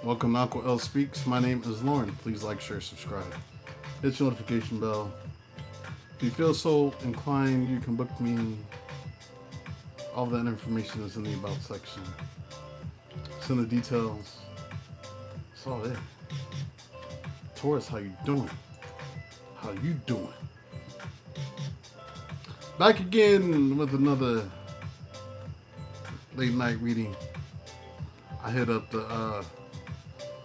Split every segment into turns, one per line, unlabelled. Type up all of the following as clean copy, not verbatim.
Welcome to Uncle L Speaks. My name is Lauren. Please like, share, subscribe. Hit your notification bell. If you feel so inclined, you can book me. All that information is in the About section. Send the details. It's all there. Taurus, how you doing? How you doing? Back again with another late night reading. I hit up the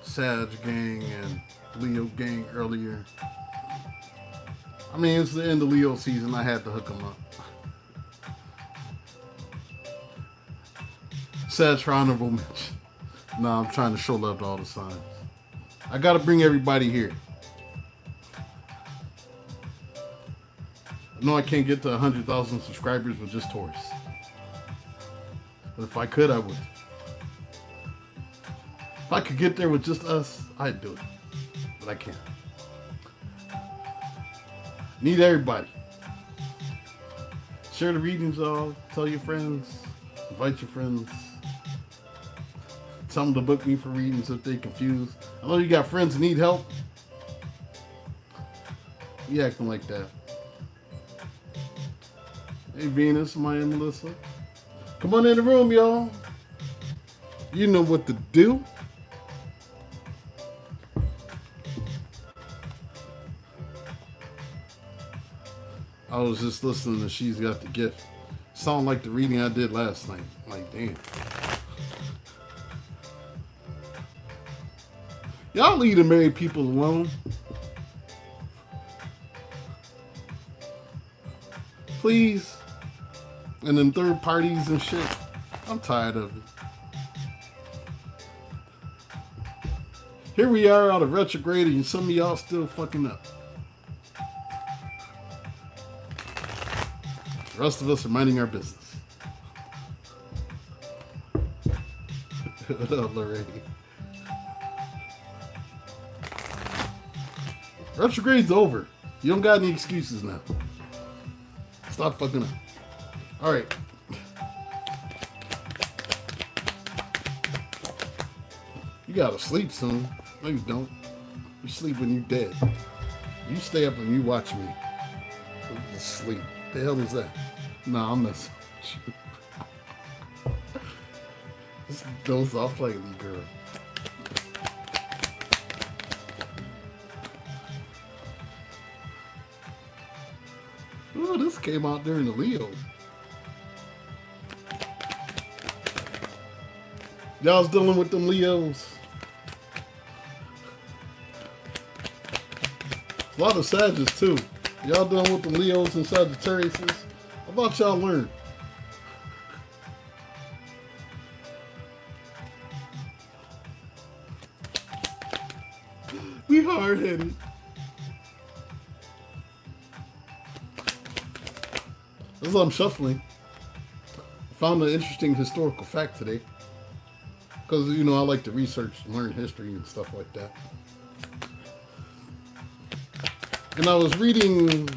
Sag gang and Leo gang earlier. I mean, it's the end of Leo season. I had to hook them up. Sag for honorable mention. No, I'm trying to show love to all the signs. I got to bring everybody here. I know I can't get to 100,000 subscribers with just Taurus. But if I could, I would. If I could get there with just us, I'd do it. But I can't. Need everybody. Share the readings, y'all. Tell your friends. Invite your friends. Tell them to book me for readings if they're confused. I know you got friends that need help. You acting like that. Hey, Venus, Maya, Melissa. Come on in the room, y'all. You know what to do. I was just listening to She's Got the Gift. Sound like the reading I did last night. Like, damn. Y'all leave the married people alone. Please. And then third parties and shit. I'm tired of it. Here we are out of retrograde and some of y'all still fucking up. The rest of us are minding our business. What up, Lorraine? Retrograde's over. You don't got any excuses now. Stop fucking up. All right. You gotta sleep soon. No, you don't. You sleep when you're dead. You stay up and you watch me. Just sleep. The hell is that? Nah, I'm messing with you. Just doze off like a little girl. Ooh, this came out during the Leo. Y'all's dealing with them Leos. A lot of Sagittarius too. Y'all dealing with the Leos and Sagittariuses. How about y'all learn? We hard-headed. As I'm shuffling, I found an interesting historical fact today. Because, you know, I like to research and learn history and stuff like that. And I was reading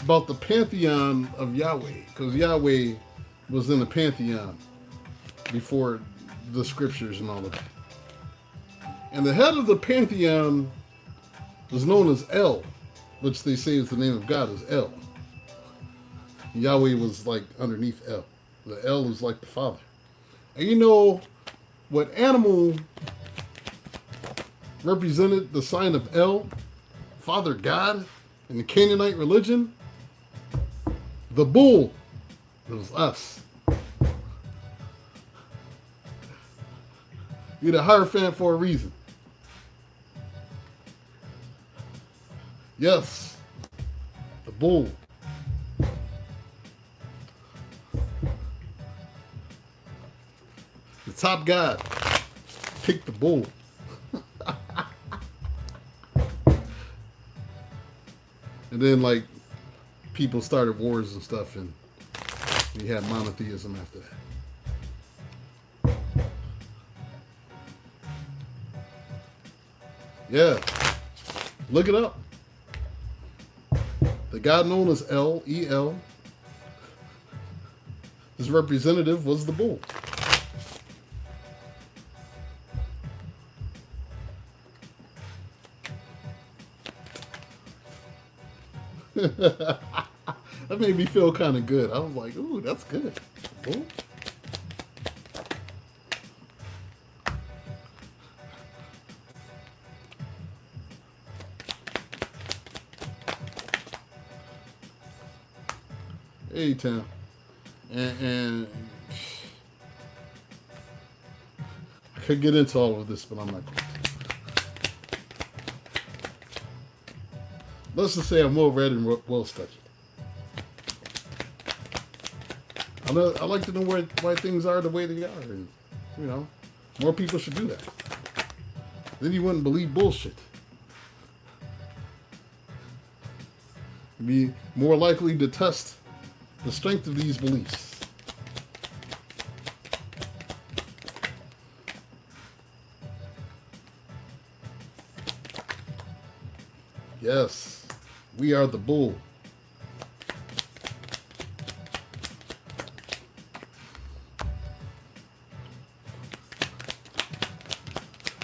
about the pantheon of Yahweh. Because Yahweh was in the pantheon before the scriptures and all of that. And the head of the pantheon was known as El, which they say is the name of God, is El. Yahweh was like underneath El. The El was like the Father. And you know what animal represented the sign of El, Father God, in the Canaanite religion? The bull. It was us. You're the Hierophant for a reason. Yes, the bull. The top god picked the bull. And then, like, people started wars and stuff, and we had monotheism after that. Yeah. Look it up. The god known as El, E-L, his representative was the bull. That made me feel kind of good. I was like, ooh, that's good. Ooh. Hey, Tim. And I could get into all of this, but I'm not going to. Let's just say I'm well read and well studied. I like to know why things are the way they are, and more people should do that. Then you wouldn't believe bullshit. You'd be more likely to test the strength of these beliefs. Yes, we are the bull.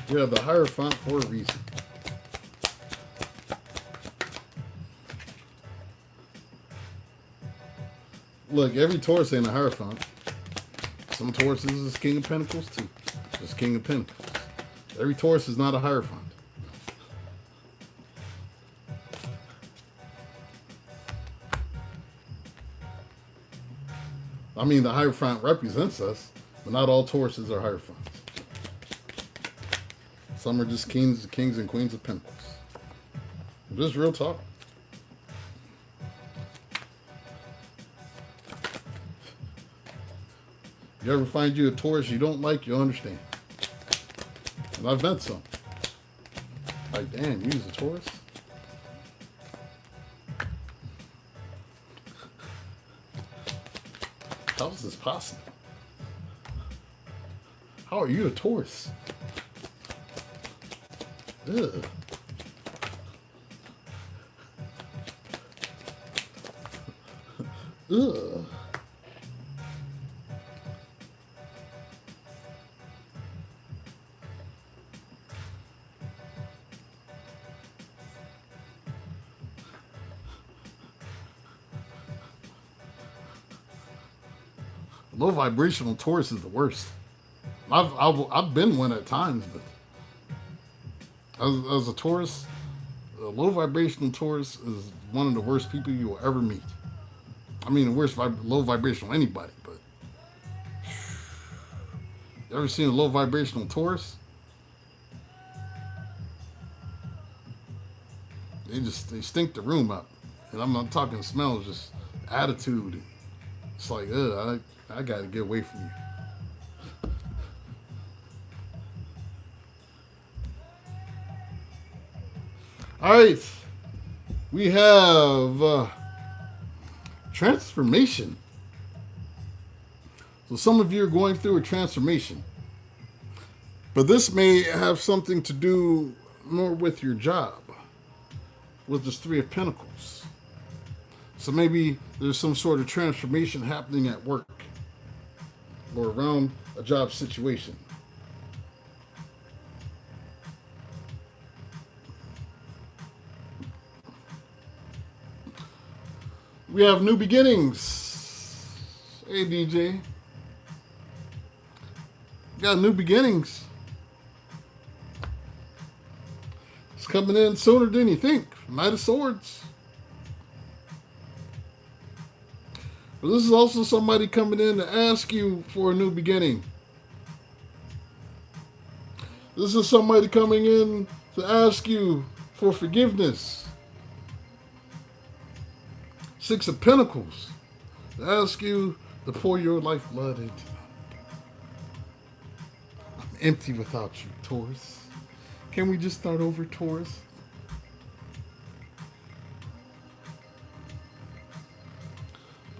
We are the Hierophant for a reason. Look, every Taurus ain't a Hierophant. Some Tauruses is King of Pentacles too. Just King of Pentacles. Every Taurus is not a Hierophant. I mean, the Hierophant represents us, but not all Tauruses are Hierophants. Some are just kings and queens of pentacles. Just real talk. You ever find you a Taurus you don't like, you'll understand. And I've met some. Like, damn, you use a Taurus? How is this possible? How are you a Taurus? Ugh. Ugh. Low vibrational Taurus is the worst. I've been one at times, but as a Taurus, a low vibrational Taurus is one of the worst people you will ever meet. I mean, the worst low vibrational anybody, but you ever seen a low vibrational Taurus? They stink the room up, and I'm not talking smells, just attitude. It's like, I got to get away from you. All right, we have transformation. So some of you are going through a transformation, but this may have something to do more with your job, with this Three of Pentacles. So maybe there's some sort of transformation happening at work or around a job situation. We have new beginnings. Hey, DJ. Got new beginnings. It's coming in sooner than you think. Knight of Swords. But this is also somebody coming in to ask you for a new beginning. This is somebody coming in to ask you for forgiveness. Six of Pentacles. To ask you to pour your lifeblood into them. I'm empty without you, Taurus. Can we just start over, Taurus?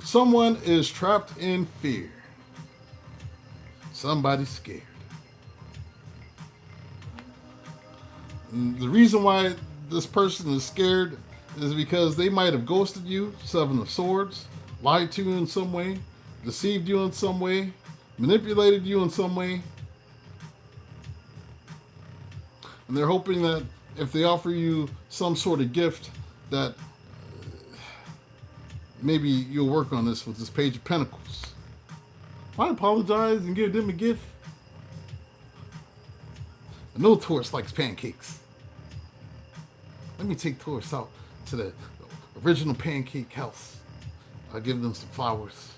Someone is trapped in fear. Somebody's scared. And the reason why this person is scared is because they might have ghosted you, Seven of Swords, lied to you in some way, deceived you in some way, manipulated you in some way. And they're hoping that if they offer you some sort of gift, that maybe you'll work on this with this Page of Pentacles. If I apologize and give them a gift, I know Taurus likes pancakes. Let me take Taurus out to the original pancake house. I'll give them some flowers.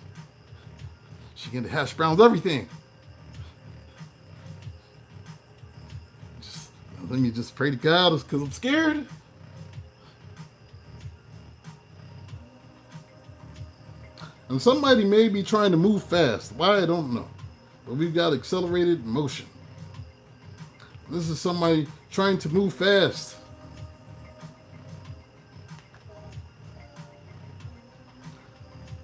She get the hash browns, everything. Let me just pray to God because I'm scared. And somebody may be trying to move fast. Why, I don't know. But we've got accelerated motion. This is somebody trying to move fast.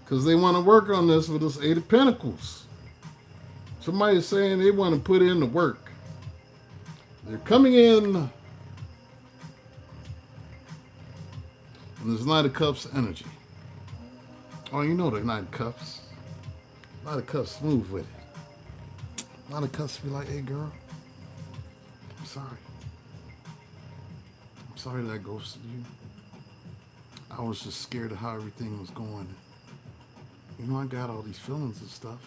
Because they want to work on this with this Eight of Pentacles. Somebody's saying they want to put in the work. They're coming in. And there's Knight of Cups energy. Oh, you know the Knight of Cups. Knight of Cups smooth with it. Knight of Cups be like, hey girl, I'm sorry. I'm sorry that I ghosted you. I was just scared of how everything was going. You know, I got all these feelings and stuff.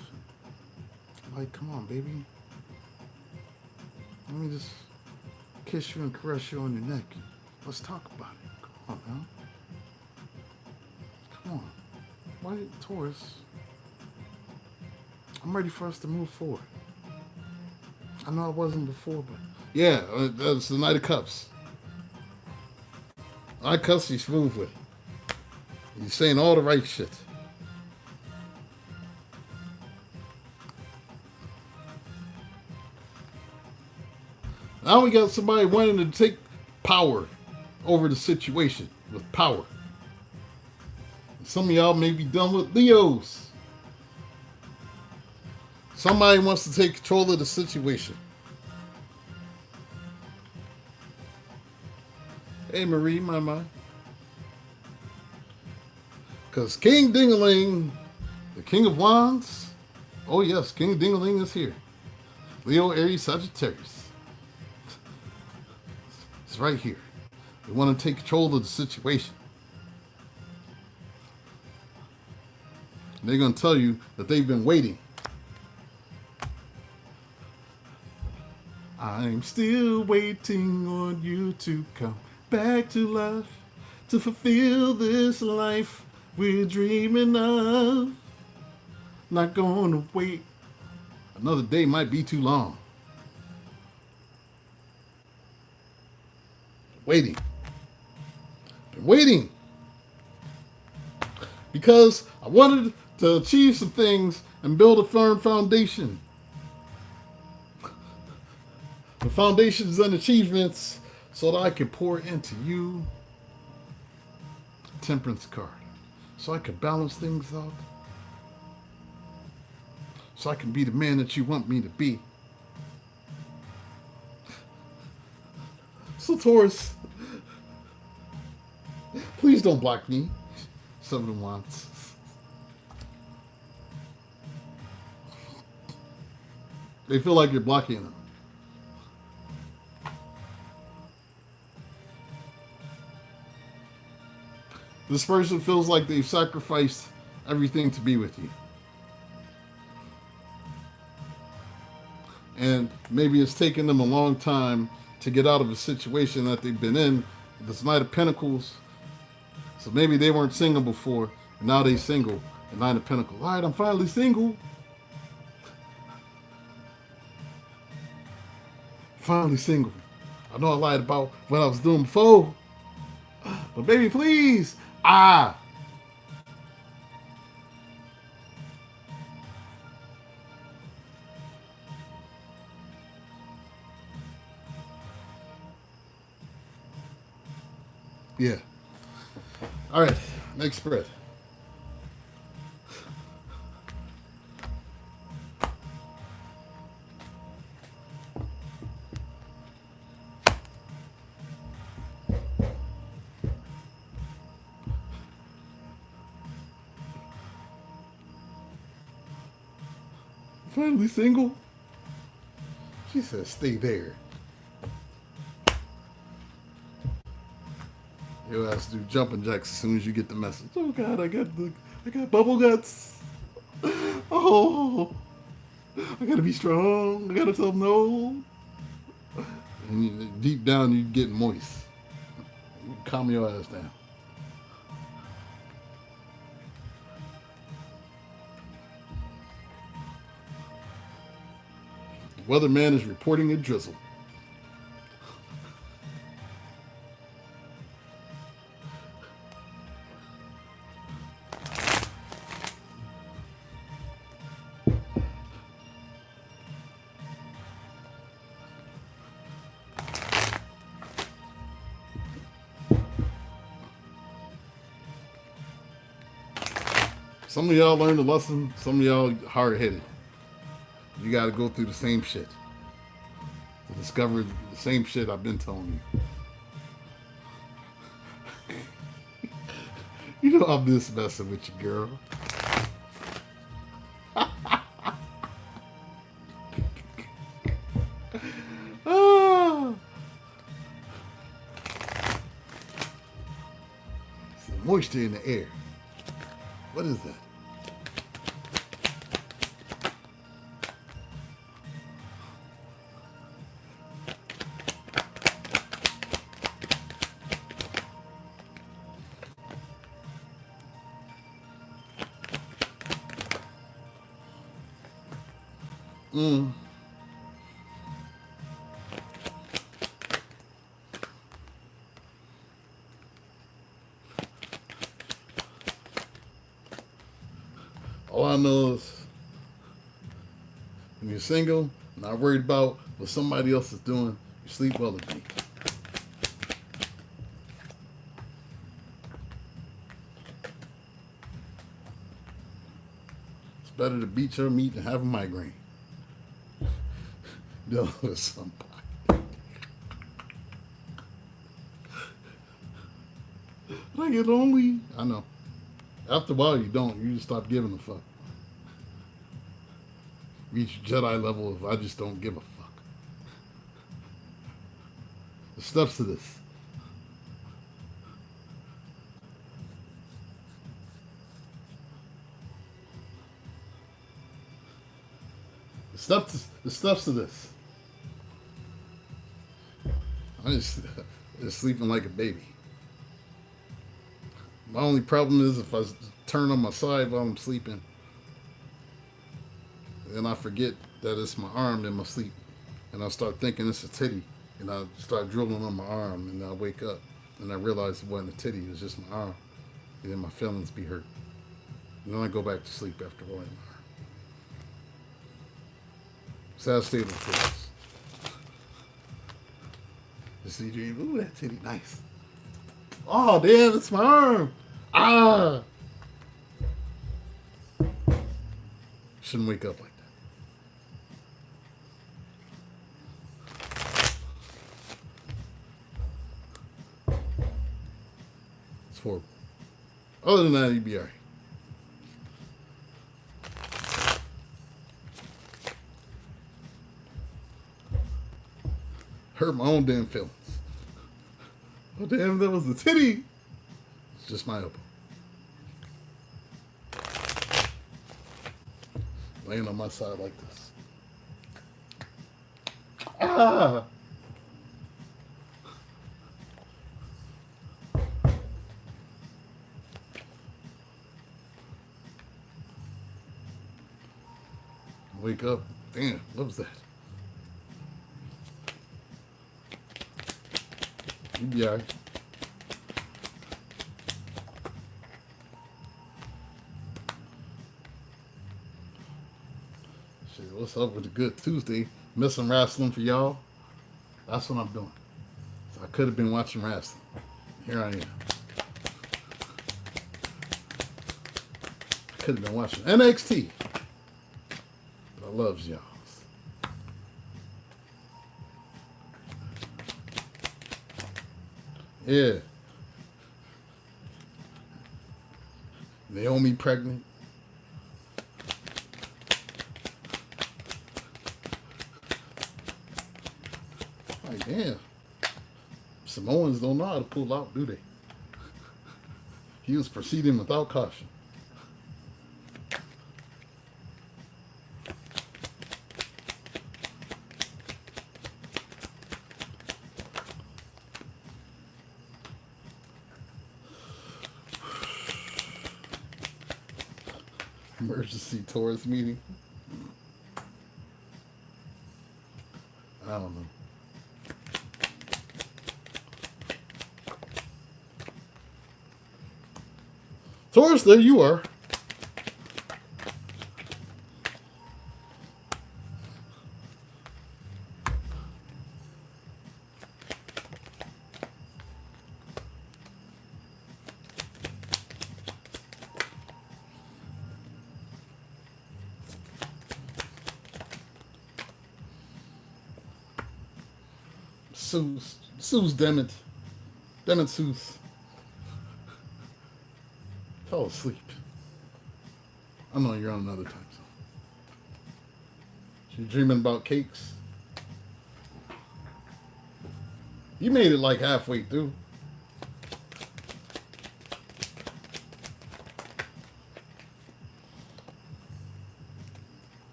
Like, come on, baby. Let me just kiss you and caress you on your neck. Let's talk about it. Come on, now. Come on. Why, Taurus? I'm ready for us to move forward. I know I wasn't before, but yeah, that's the Knight of Cups. Knight of Cups, he's smooth with it. He's saying all the right shit. Now we got somebody wanting to take power over the situation with power. Some of y'all may be done with Leos. Somebody wants to take control of the situation. Hey, Marie, my. Because King Dingaling, the King of Wands, oh yes, King Dingaling is here. Leo, Aries, Sagittarius. It's right here. They want to take control of the situation. They're going to tell you that they've been waiting. I'm still waiting on you to come back to life, to fulfill this life we're dreaming of. Not going to wait. Another day might be too long. Waiting. Been waiting. Because I wanted to achieve some things and build a firm foundation. The foundations and achievements so that I can pour into you. Temperance card. So I can balance things out. So I can be the man that you want me to be. So Taurus, please don't block me. Seven of Wands. They feel like you're blocking them. This person feels like they've sacrificed everything to be with you. And maybe it's taken them a long time to get out of a situation that they've been in. This Knight of Pentacles. So maybe they weren't single before, and now they're single. The Knight of Pentacles. All right, I'm finally single. Finally single. I know I lied about what I was doing before. But baby, please. Yeah. All right. Next spread. Finally single? She said, stay there. Your ass do jumping jacks as soon as you get the message. Oh God, I got bubble guts. Oh, I gotta be strong. I gotta tell them no. And deep down, you get moist. Calm your ass down. Weatherman is reporting a drizzle. Some of y'all learned a lesson. Some of y'all hard-headed. You got to go through the same shit to discover the same shit I've been telling you. You know I'm just messing with you, girl. Ah. It's the moisture in the air. What is that? All I know is when you're single, not worried about what somebody else is doing, you sleep well at night. It's better to beat your meat than have a migraine. Dealing with somebody. But I get lonely. I know. After a while, you don't. You just stop giving a fuck. Reach Jedi level of I just don't give a fuck. The steps to this. The steps to this. I'm just sleeping like a baby. My only problem is if I turn on my side while I'm sleeping, then I forget that it's my arm in my sleep, and I start thinking it's a titty, and I start drilling on my arm, and I wake up, and I realize it wasn't a titty, it was just my arm, and then my feelings be hurt. And then I go back to sleep after a while. Sad state of affairs. Just see dream, ooh, that titty, nice. Oh, damn, it's my arm. Ah. Shouldn't wake up like that. It's horrible. Other than that, you'd be all right. Hurt my own damn feelings. Oh, damn, that was the titty. It's just my elbow. Laying on my side like this. Ah! Wake up. Damn, what was that? You be alright. Shit, what's up with the good Tuesday? Missing wrestling for y'all? That's what I'm doing. So I could have been watching wrestling. Here I am. I could have been watching NXT. But I loves y'all. Yeah. Naomi pregnant. Like, damn. Samoans don't know how to pull out, do they? He was proceeding without caution. Emergency Taurus meeting. I don't know. Taurus, there you are. Sue's, damn it. Damn it, Sue's. Fell asleep. I know you're on another time zone. She's dreaming about cakes. You made it like halfway through.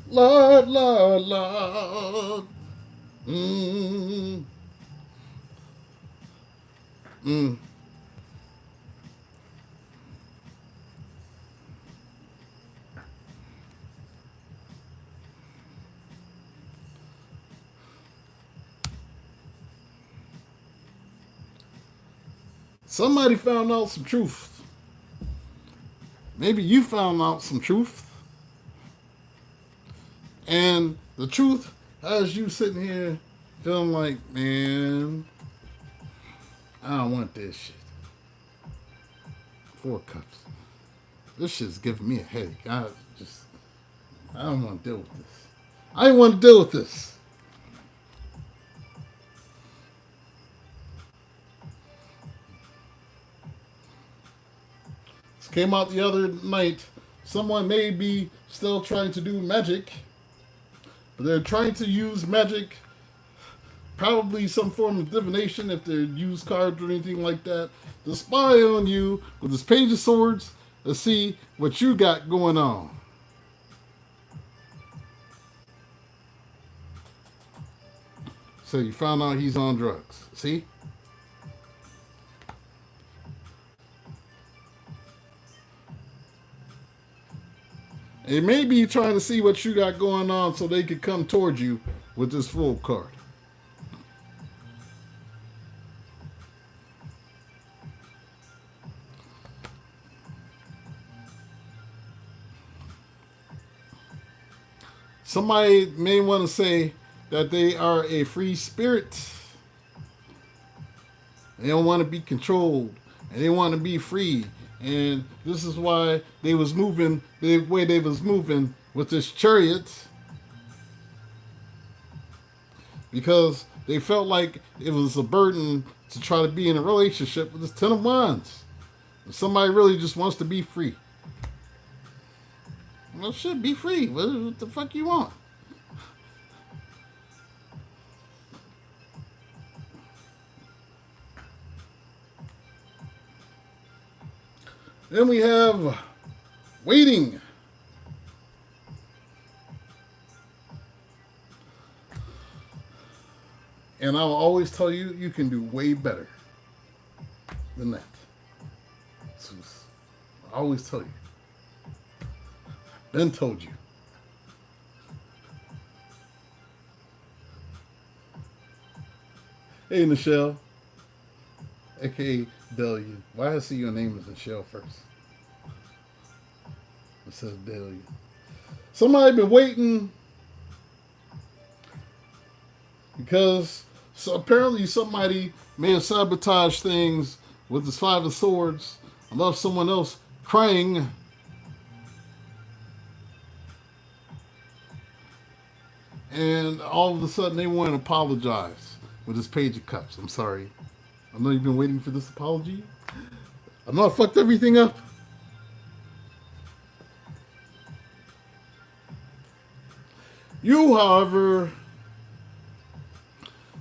Lord, Lord, Lord. Somebody found out some truth. Maybe you found out some truth. And the truth has you sitting here feeling like, man, I don't want this shit. 4 cups. This shit's giving me a headache. I don't want to deal with this. I don't want to deal with this. This came out the other night. Someone may be still trying to do magic. But they're trying to use magic, probably some form of divination if they're used cards or anything like that, to spy on you with this Page of Swords to see what you got going on. So you found out he's on drugs. See? They may be trying to see what you got going on so they could come towards you with this Fool card. Somebody may want to say that they are a free spirit. They don't want to be controlled. And they want to be free. And this is why they was moving the way they was moving with this chariot. Because they felt like it was a burden to try to be in a relationship with this 10 of Wands. If somebody really just wants to be free. Well, shit, be free. What the fuck you want? Then we have waiting. And I'll always tell you, you can do way better than that. I always tell you. Ben told you. Hey, Michelle. A.K.A. Delia. Why I see your name as Michelle first? It says Delia. Somebody been waiting because apparently somebody may have sabotaged things with this 5 of Swords. I love someone else crying. And all of a sudden they want to apologize with this Page of Cups. I'm sorry. I know you've been waiting for this apology. I know I fucked everything up. You, however,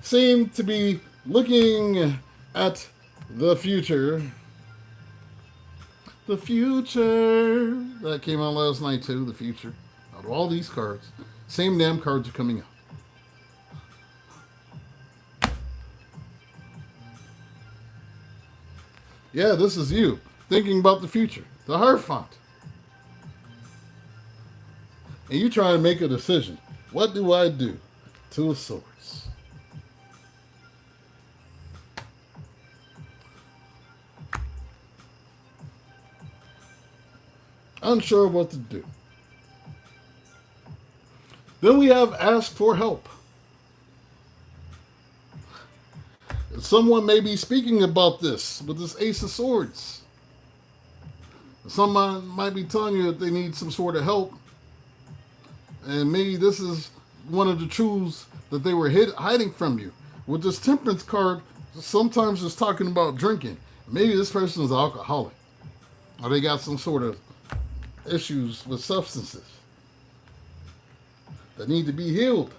seem to be looking at the future. The future. That came out last night, too. The future. Out of all these cards, same damn cards are coming out. Yeah, this is you thinking about the future. The Hierophant. And you try to make a decision. What do I do? Two of Swords. Unsure what to do. Then we have Ask for Help. Someone may be speaking about this with this Ace of Swords. Someone might be telling you that they need some sort of help. And maybe this is one of the truths that they were hiding from you. With this Temperance card, sometimes it's talking about drinking. Maybe this person is an alcoholic. Or they got some sort of issues with substances that need to be healed.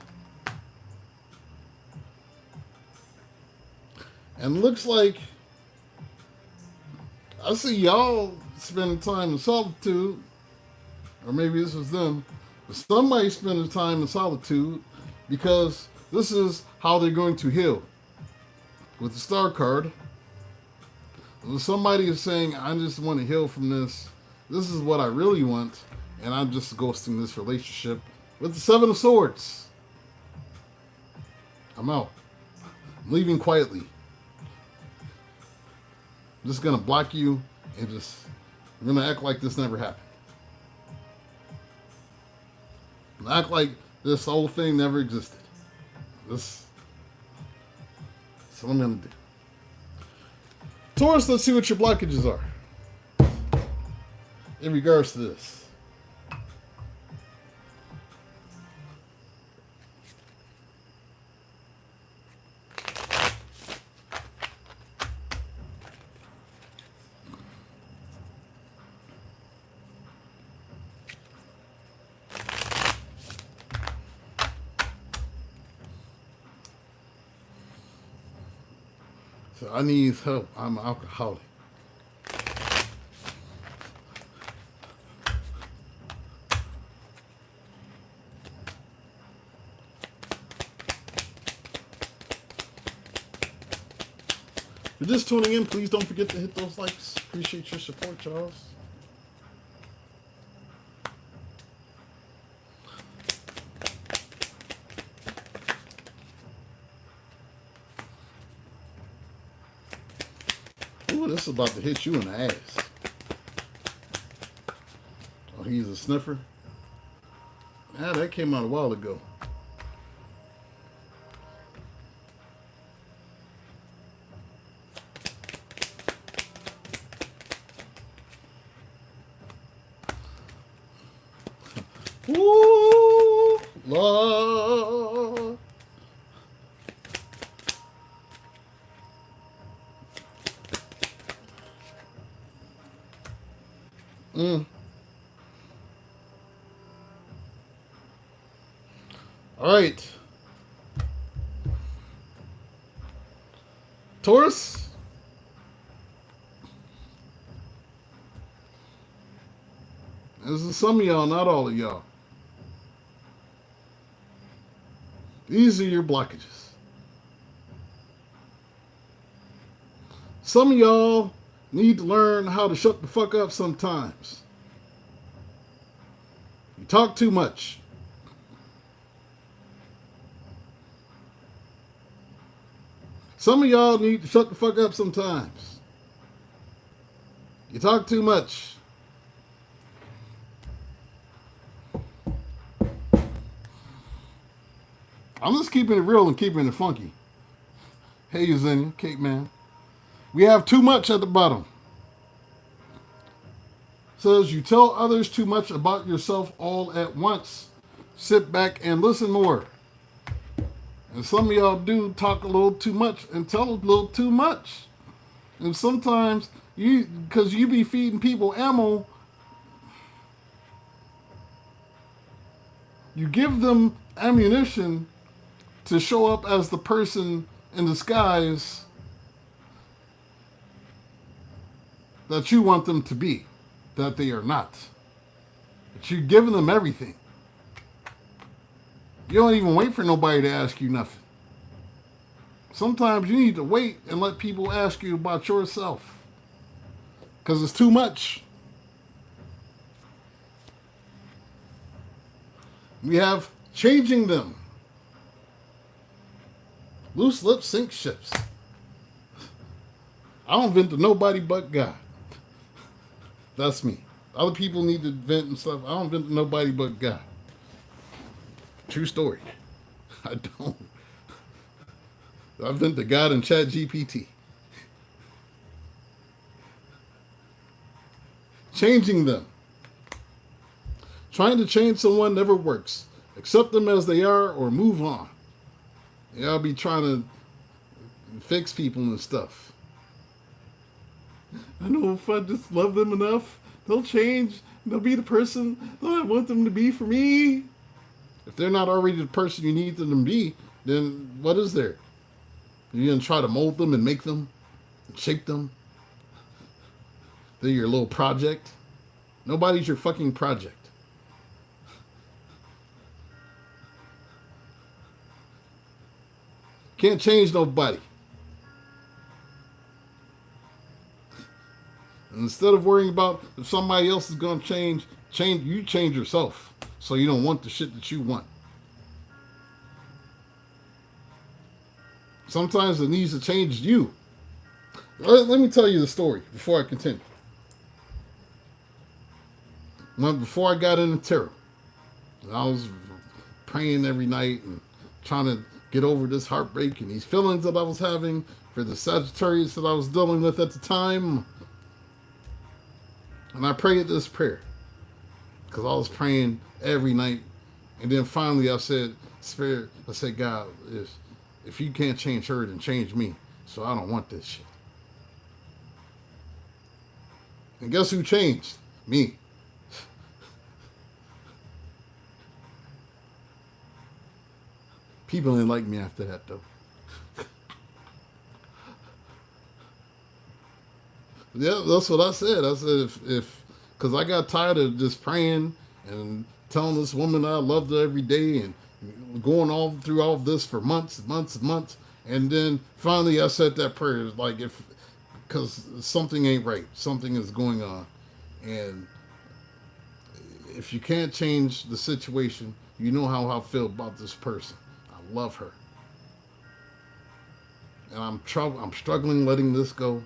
And looks like I see y'all spending time in solitude, or maybe this was them, but somebody spending time in solitude because this is how they're going to heal. With the Star card, somebody is saying, I just want to heal from this. This is what I really want, and I'm just ghosting this relationship. With the Seven of Swords, I'm out. I'm leaving quietly. I'm just going to block you and I'm going to act like this never happened. Act like this whole thing never existed. That's what I'm going to do. Taurus, let's see what your blockages are in regards to this. So I need help. I'm an alcoholic. If you're just tuning in, please don't forget to hit those likes. Appreciate your support, Charles. Ooh, this is about to hit you in the ass. Oh, he's a sniffer? Ah, that came out a while ago. Ooh, Lord. All right. Taurus. This is some of y'all, not all of y'all. These are your blockages. Some of y'all need to learn how to shut the fuck up sometimes. You talk too much. Some of y'all need to shut the fuck up sometimes. You talk too much. I'm just keeping it real and keeping it funky. Hey, Yesenia, Cape Man. We have too much at the bottom. Says you tell others too much about yourself all at once. Sit back and listen more. And some of y'all do talk a little too much and tell a little too much. And sometimes because you be feeding people ammo, you give them ammunition to show up as the person in disguise that you want them to be, that they are not. But you're giving them everything. You don't even wait for nobody to ask you nothing. Sometimes you need to wait and let people ask you about yourself. Because it's too much. We have changing them. Loose lips sink ships. I don't vent to nobody but God. That's me. Other people need to vent and stuff. I don't vent to nobody but God. True story. I don't. I vent to God and Chat GPT. Changing them. Trying to change someone never works. Accept them as they are or move on. Y'all be trying to fix people and stuff. I know if I just love them enough, they'll change. They'll be the person that I want them to be for me. If they're not already the person you need them to be, then what is there? You're going to try to mold them and make them, and shape them? They're your little project? Nobody's your fucking project. Can't change nobody. And instead of worrying about if somebody else is going to change, you change yourself. So you don't want the shit that you want. Sometimes it needs to change you. Let me tell you the story before I continue. Before I got into tarot, I was praying every night and trying to get over this heartbreak and these feelings that I was having for the Sagittarius that I was dealing with at the time. And I prayed this prayer because I was praying every night. And then finally I said, Spirit, I said, God, if you can't change her, then change me. So I don't want this shit. And guess who changed? Me. People didn't like me after that, though. Yeah, that's what I said. I said, because I got tired of just praying and telling this woman I loved her every day and going all through all of this for months and months and months. And then finally I said that prayer, like, because something ain't right. Something is going on. And if you can't change the situation, you know how I feel about this person. I love her. And I'm struggling letting this go.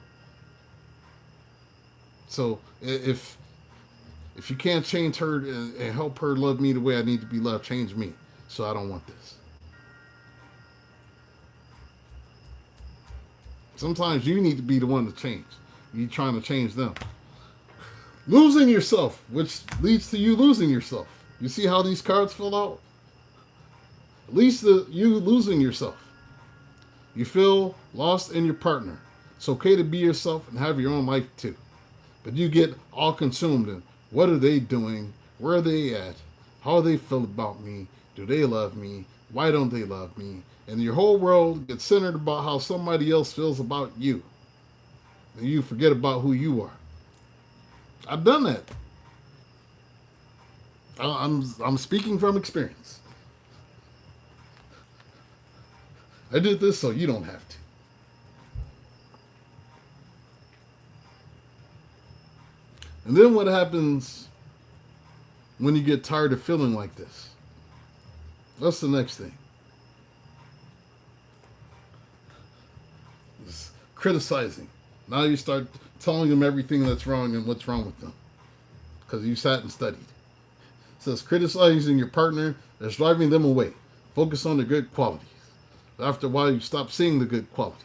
So if you can't change her and help her love me the way I need to be loved, change me. So I don't want this. Sometimes you need to be the one to change. You're trying to change them. Losing yourself, which leads to you losing yourself. You see how these cards fill out? At least you losing yourself. You feel lost in your partner. It's okay to be yourself and have your own life too. But you get all consumed in what are they doing? Where are they at? How do they feel about me? Do they love me? Why don't they love me? And your whole world gets centered about how somebody else feels about you. And you forget about who you are. I've done that. I'm speaking from experience. I did this so you don't have to. And then what happens when you get tired of feeling like this? What's the next thing? It's criticizing. Now you start telling them everything that's wrong and what's wrong with them. Because you sat and studied. It says criticizing your partner that's driving them away. Focus on the good qualities. After a while, you stop seeing the good qualities.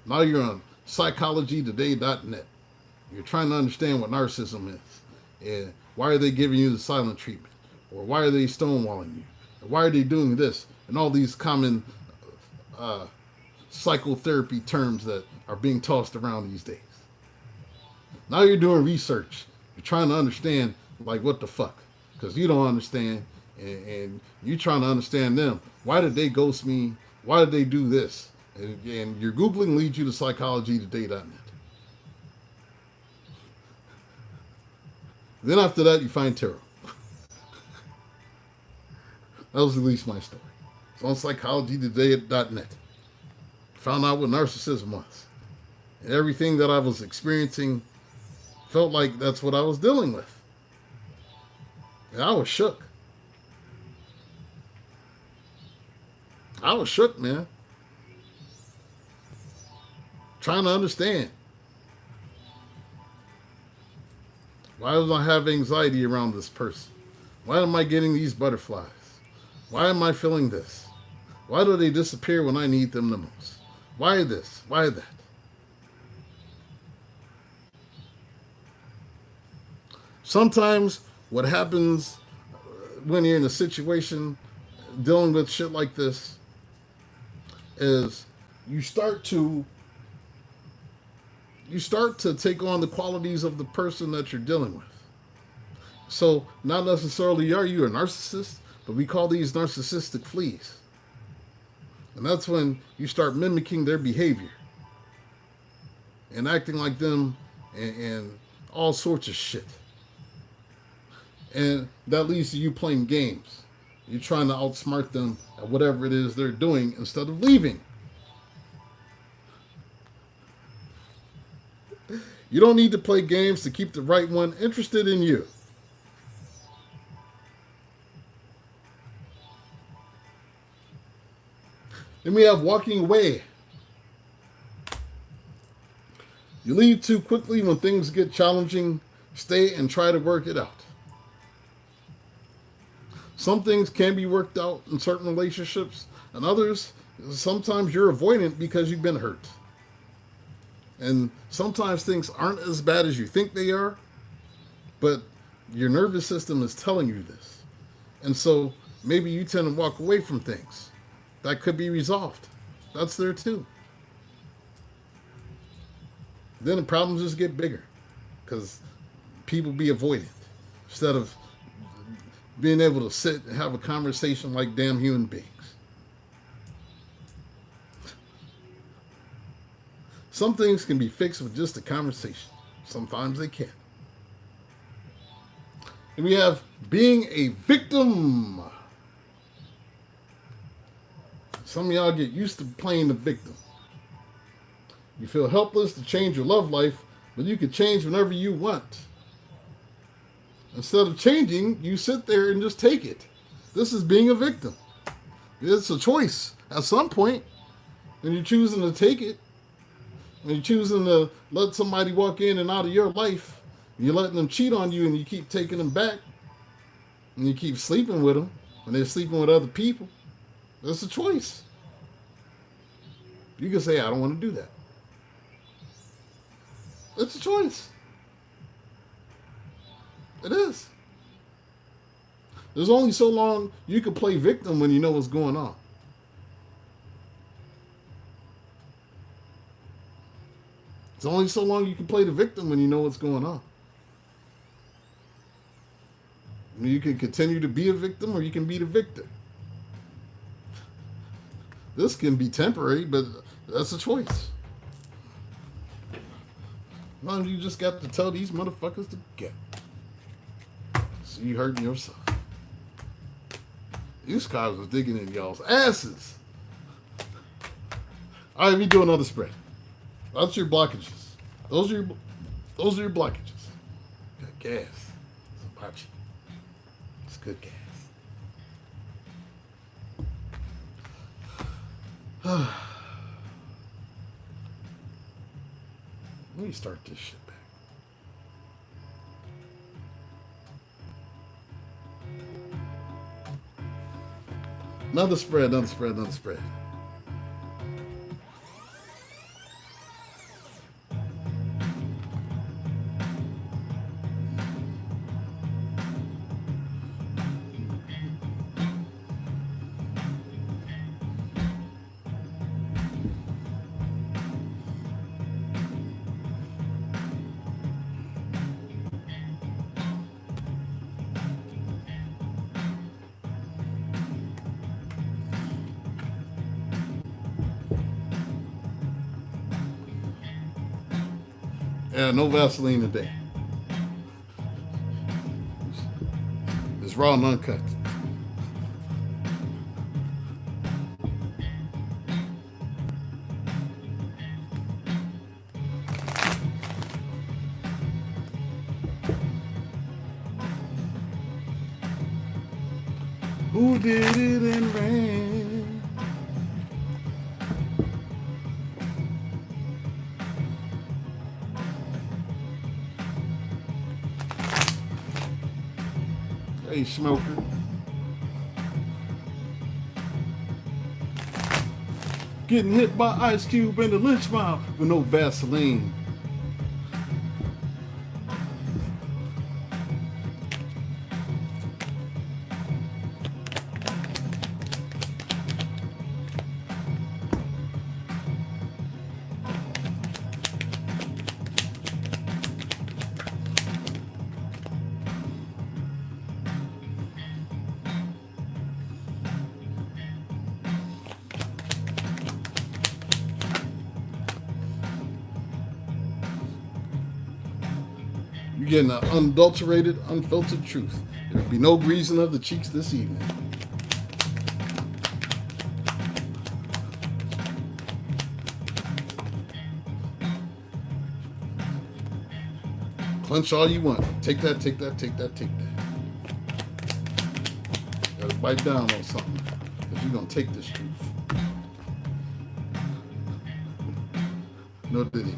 Now you're on psychologytoday.net. You're trying to understand what narcissism is. And why are they giving you the silent treatment? Or why are they stonewalling you? Or why are they doing this? And all these common psychotherapy terms that are being tossed around these days. Now you're doing research. You're trying to understand, like, what the fuck? Because you don't understand. and you trying to understand them. Why did they ghost me? Why did they do this? And your Googling leads you to psychologytoday.net. Then after that, you find tarot. That was at least my story. It's on psychologytoday.net. Found out what narcissism was. And everything that I was experiencing felt like that's what I was dealing with. And I was shook. I was shook, man. Trying to understand. Why do I have anxiety around this person? Why am I getting these butterflies? Why am I feeling this? Why do they disappear when I need them the most? Why this? Why that? Sometimes what happens when you're in a situation dealing with shit like this is you start to take on the qualities of the person that you're dealing with. So not necessarily are you a narcissist, but we call these narcissistic fleas. And that's when you start mimicking their behavior and acting like them and all sorts of shit. And that leads to you playing games. You're trying to outsmart them at whatever it is they're doing instead of leaving. You don't need to play games to keep the right one interested in you. Then we have walking away. You leave too quickly when things get challenging. Stay and try to work it out. Some things can be worked out in certain relationships, and others, sometimes you're avoidant because you've been hurt. And sometimes things aren't as bad as you think they are, but your nervous system is telling you this. And so maybe you tend to walk away from things that could be resolved. That's there too. Then the problems just get bigger because people be avoidant instead of being able to sit and have a conversation like damn human beings. Some things can be fixed with just a conversation. Sometimes they can't. And we have being a victim. Some of y'all get used to playing the victim. You feel helpless to change your love life, but you can change whenever you want. Instead of changing, you sit there and just take it. This is being a victim. It's a choice at some point. When you're choosing to take it, when you're choosing to let somebody walk in and out of your life, you're letting them cheat on you and you keep taking them back, and you keep sleeping with them when they're sleeping with other people. That's a choice. You can say, I don't want to do that. It's a choice. It is. There's only so long you can play victim when you know what's going on. It's only so long you can play the victim when you know what's going on. You can continue to be a victim or you can be the victor. This can be temporary, but that's a choice. Well, you just got to tell these motherfuckers to get. So you hurting yourself. These guys was digging in y'all's asses. All right, we do another spread. That's your blockages. Those are your blockages. Got gas. It's Apache. It's good gas. Let me start this shit back. Another spread. Yeah, no Vaseline today. It's raw and uncut. Who did it in rain? Hey, smoker. Getting hit by Ice Cube in the lynch mob with no Vaseline. You're getting an unadulterated, unfiltered truth. There'll be no greasing of the cheeks this evening. Clench all you want. Take that, take that, take that, take that. Gotta bite down on something, because you're gonna take this truth. No diddy.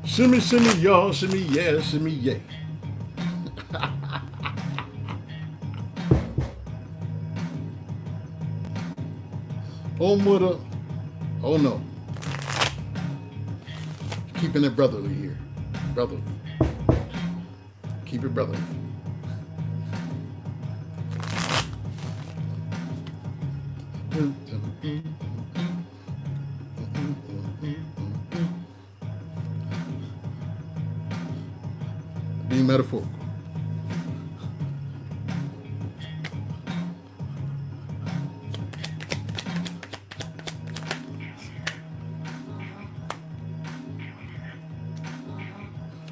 Shimmy, shimmy, y'all, shimmy, yeah, shimmy, yeah. Oh, mother. Oh, no. Keeping it brotherly here. Brotherly. Keep it brotherly. Being metaphorical.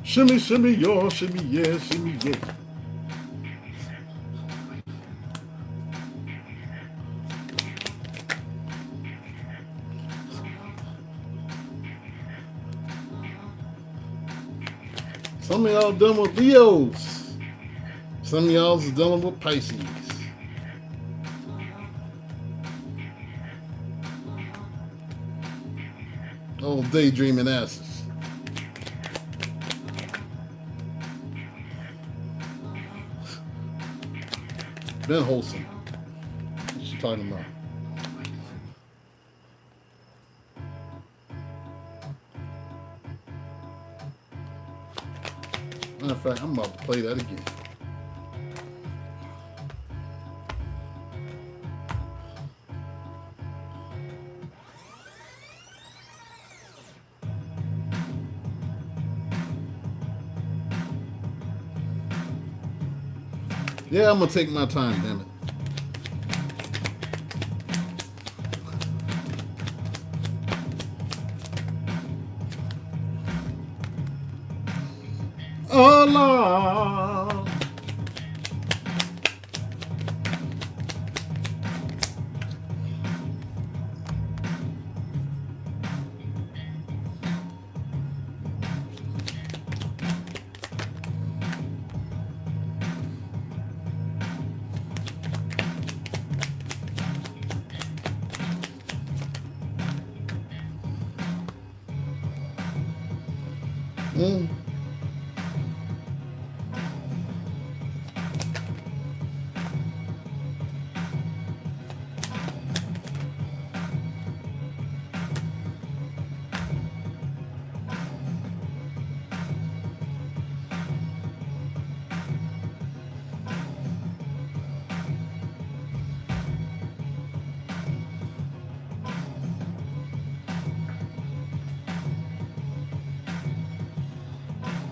Shimmy, shimmy, y'all, shimmy, yeah, shimmy, yeah. Some of y'all dealing with Leos. Some of y'all's dealing with Pisces. Old daydreaming asses. Been wholesome. What you talking about? Matter of fact, I'm about to play that again. Yeah, I'm gonna take my time, damn it. Allah. Mm.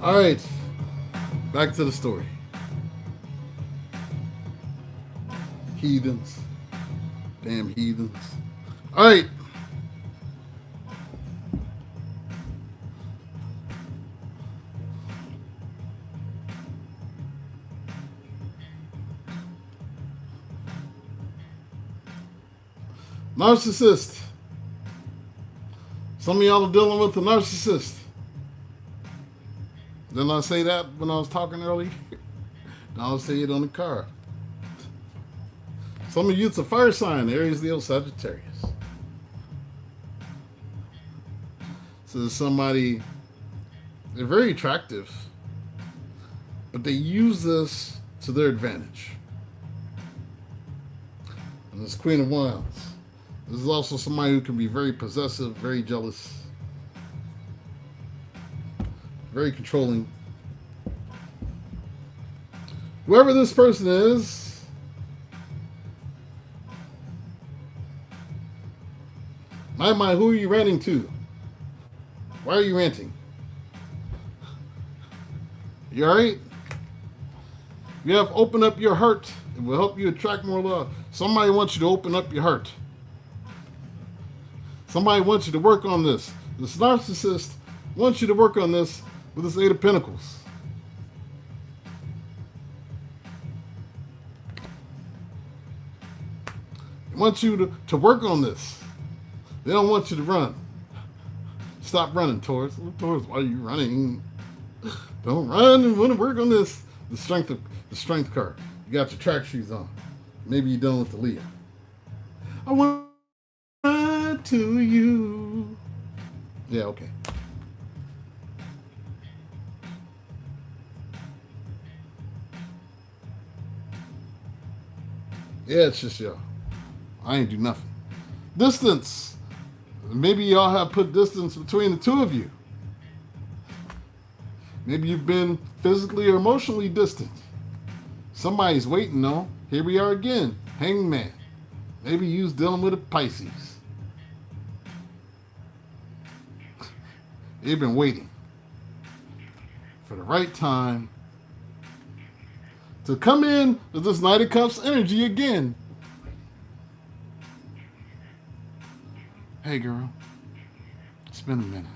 All right, back to the story. Heathens. Damn heathens. All right. Narcissist. Some of y'all are dealing with a narcissist. Didn't I say that when I was talking earlier? I'll say it on the card. Some of you, it's a fire sign, Aries, Leo, Sagittarius. So there's somebody, they're very attractive, but they use this to their advantage. And this Queen of Wands. This is also somebody who can be very possessive, very jealous, very controlling. Whoever this person is, my mind, who are you ranting to? Why are you ranting? You alright? You have to open up your heart. It will help you attract more love. Somebody wants you to open up your heart. Somebody wants you to work on this. This narcissist wants you to work on this with this Eight of Pentacles. They want you to work on this. They don't want you to run. Stop running, Taurus. Taurus, why are you running? Don't run. You want to work on this. The strength card. You got your track shoes on. Maybe you're done with the Leo. I want to you. Yeah, okay. Yeah, it's just y'all. I ain't do nothing. Distance. Maybe y'all have put distance between the two of you. Maybe you've been physically or emotionally distant. Somebody's waiting though. Here we are again. Hangman. Maybe you was dealing with a Pisces. They've been waiting for the right time to come in with this Knight of Cups energy again. Hey girl, it's been a minute.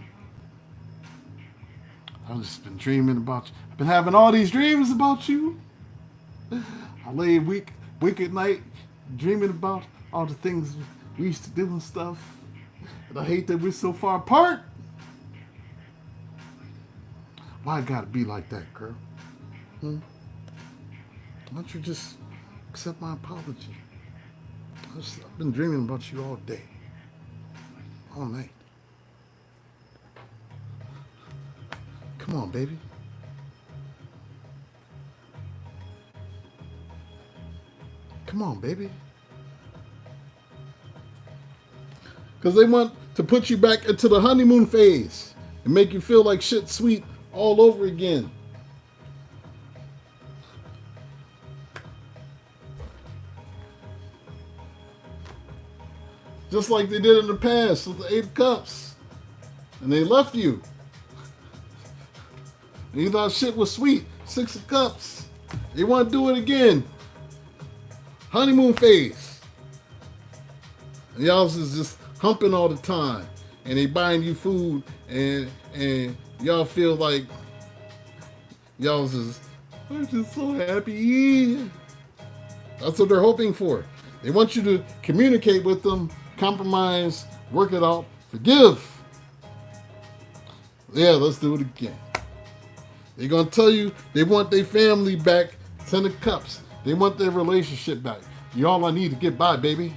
I've just been dreaming about you. I've been having all these dreams about you. I lay awake at night dreaming about all the things we used to do and stuff. And I hate that we're so far apart. Why it gotta be like that, girl? Why don't you just accept my apology? I've been dreaming about you all day. All night. Come on, baby. Come on, baby. Because they want to put you back into the honeymoon phase and make you feel like shit sweet all over again. Just like they did in the past with the Eight of Cups. And they left you. And you thought shit was sweet. Six of Cups. They want to do it again. Honeymoon phase. And y'all is just humping all the time. And they buying you food. And y'all feel like y'all just, I'm just so happy. That's what they're hoping for. They want you to communicate with them, compromise, work it out, forgive. Yeah, let's do it again. They're going to tell you they want their family back, 10 of Cups. They want their relationship back. You're all I need to get by, baby.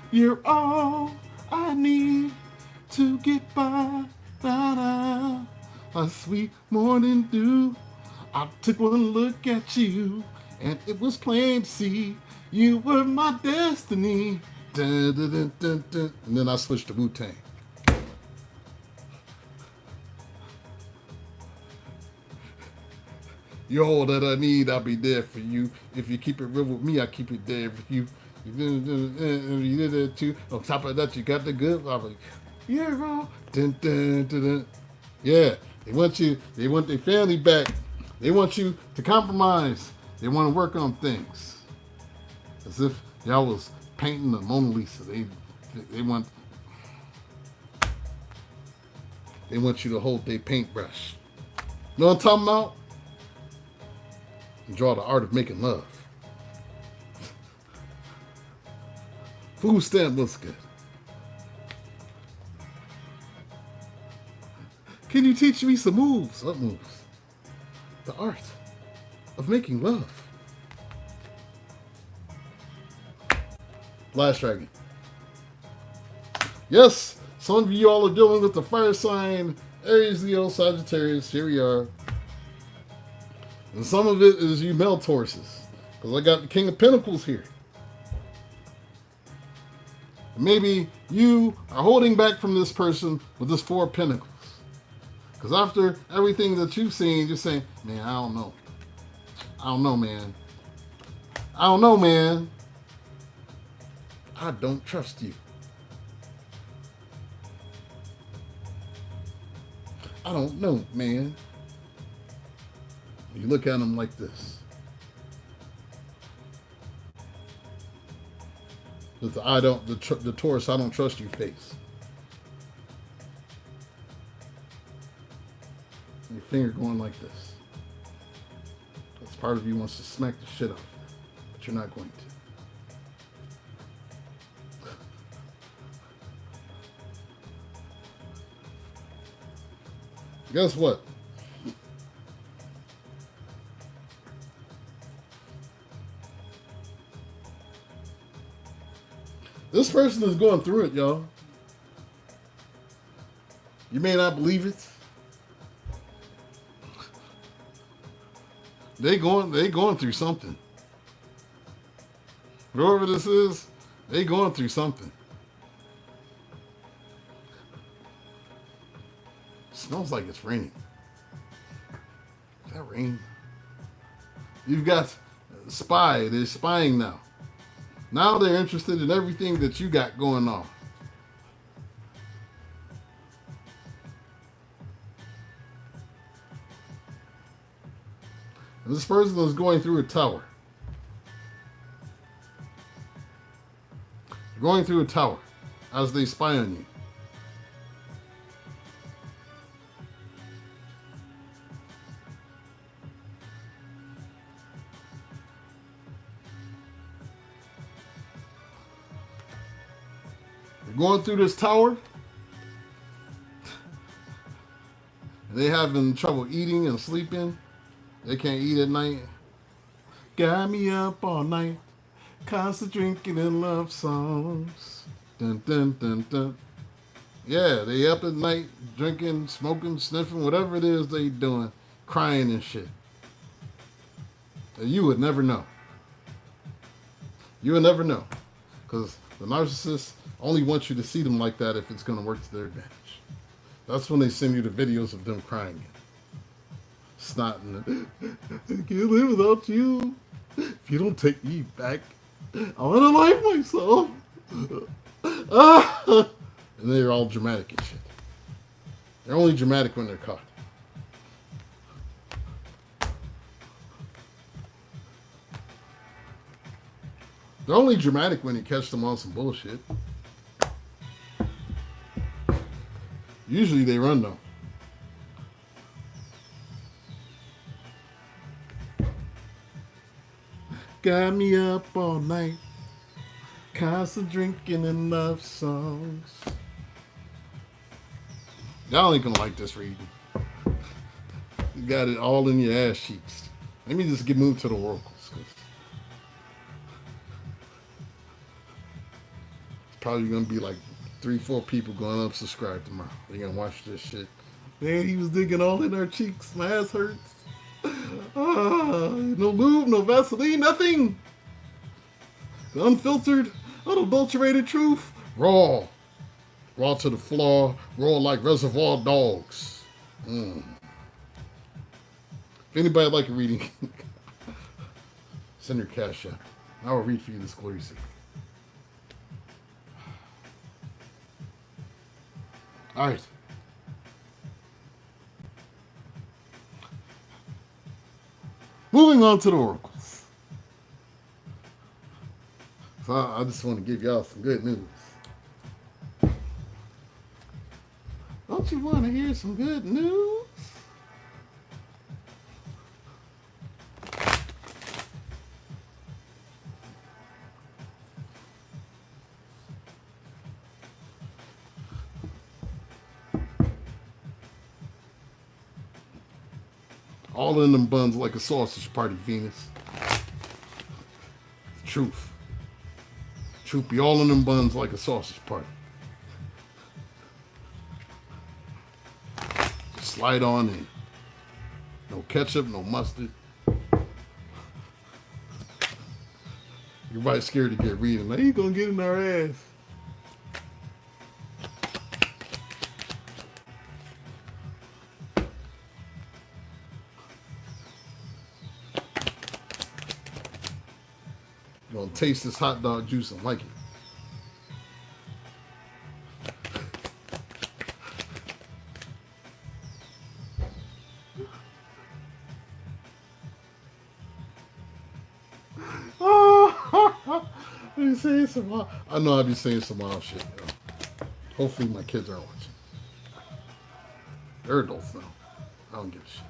You're all I need to get by. Da-da. a sweet morning dew. I took one look at you, and it was plain to see you were my destiny. Dun, dun, dun, dun, dun. And then I switched to Wu-Tang. You're all that I need, I'll be there for you. If you keep it real with me, I keep it there for you. You did it too. On top of that, you got the good. I'm like, yeah, bro. Dun, dun, dun, dun. Yeah, they want you. They want their family back. They want you to compromise. They want to work on things, as if y'all was painting the Mona Lisa. They want you to hold their paintbrush. You know what I'm talking about? And draw the art of making love. Food stamp looks good. Can you teach me some moves? What moves? The art of making love. Last dragon. Yes, some of you all are dealing with the fire sign, Aries, Leo, Sagittarius. Here we are. And some of it is you male Tauruses. Because I got the King of Pentacles here. Maybe you are holding back from this person with this Four of Pentacles. Because after everything that you've seen, you're saying, man, I don't know. I don't know, man. I don't know, man. I don't trust you. I don't know, man. You look at them like this. With the Taurus, I don't trust you face. Your finger going like this. That's part of you wants to smack the shit out of you, but you're not going to. Guess what? This person is going through it, y'all. You may not believe it. They going through something. Whoever this is, they going through something. Smells like it's raining. Is that rain? You've got spy. They're spying now. Now they're interested in everything that you got going on. And this person is going through a tower. Going through a tower as they spy on you. They're going through this tower. They having trouble eating and sleeping. They can't eat at night. Got me up all night, constant drinking and love songs. Dun dun dun dun. Yeah, they up at night, drinking, smoking, sniffing, whatever it is they doing, crying and shit. And you would never know. You would never know. Because the narcissist only wants you to see them like that if it's going to work to their advantage. That's when they send you the videos of them crying. Snotting. I can't live without you. If you don't take me back, I want to life myself. And they're all dramatic and shit. They're only dramatic when they're caught. They're only dramatic when you catch them on some bullshit. Usually they run though. Got me up all night, constant drinking and love songs. Y'all ain't gonna like this reading. You got it all in your ass cheeks. Let me just get moved to the oracles. It's probably gonna be like 3-4 people going to unsubscribe tomorrow. They're gonna watch this shit Man, he was digging all in our cheeks. My ass hurts. No lube, no Vaseline, nothing. The unfiltered, unadulterated truth. Raw. Raw to the floor. Raw like Reservoir Dogs. If anybody would like a reading, send your Cashapp. I will read for you this glory secret. All right. Moving on to the oracles. So I just want to give y'all some good news. Don't you want to hear some good news? All in them buns like a sausage party, Venus. Truth. Truth be all in them buns like a sausage party. Just slide on in. No ketchup, no mustard. Everybody's scared to get reading. Now you gonna get in our ass. You're gonna taste this hot dog juice and like it. Be saying some wild, I know I'll be saying some wild shit. Hopefully my kids aren't watching. They're adults now. I don't give a shit.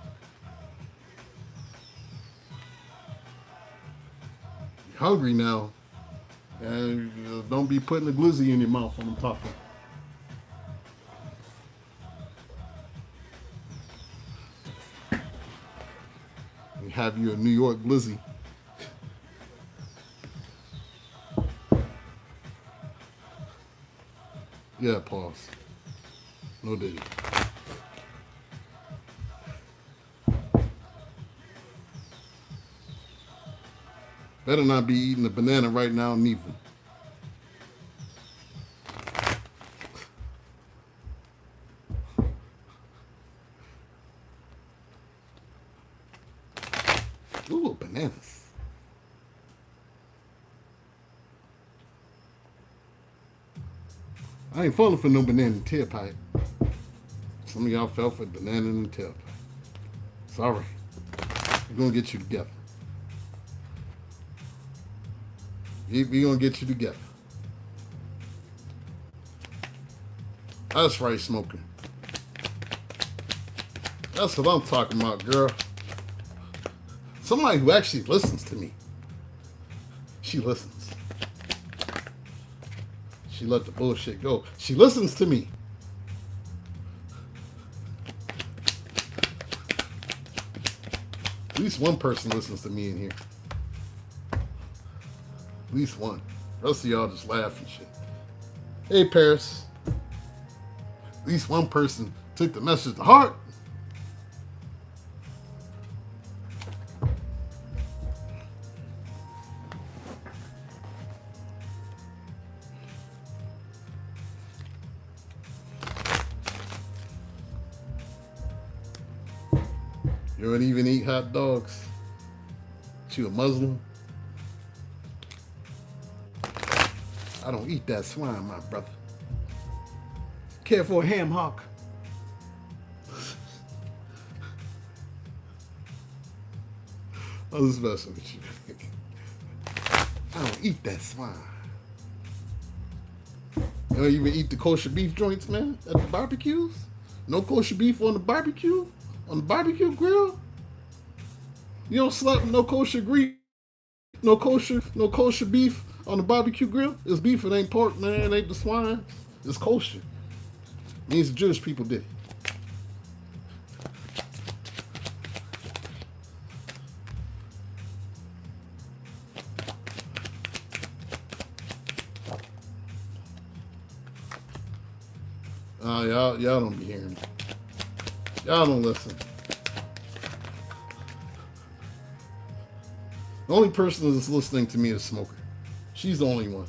You're hungry now. And don't be putting a glizzy in your mouth when I'm talking. You have you a New York glizzy. Yeah, pause. No diddy. Better not be eating a banana right now, neither. Ooh, bananas. I ain't falling for no banana and tailpipe. Some of y'all fell for banana and tailpipe. Sorry. We're gonna get you together. We're gonna get you together. That's right, smoking. That's what I'm talking about, girl. Somebody who actually listens to me. She listens. She let the bullshit go. She listens to me. At least one person listens to me in here. At least one. The rest of y'all just laugh and shit. Hey, Paris. At least one person took the message to heart. You don't even eat hot dogs. You a Muslim? I don't eat that swine, my brother. Care for a ham hock. I was messing with you. I don't eat that swine. You don't even eat the kosher beef joints, man, at the barbecues? No kosher beef on the barbecue? On the barbecue grill? You don't slap no kosher grease, no kosher beef on the barbecue grill? It's beef, it ain't pork, man, it ain't the swine. It's kosher. It means the Jewish people did it. Y'all don't be hearing me. Y'all don't listen. The only person that's listening to me is Smoker. She's the only one.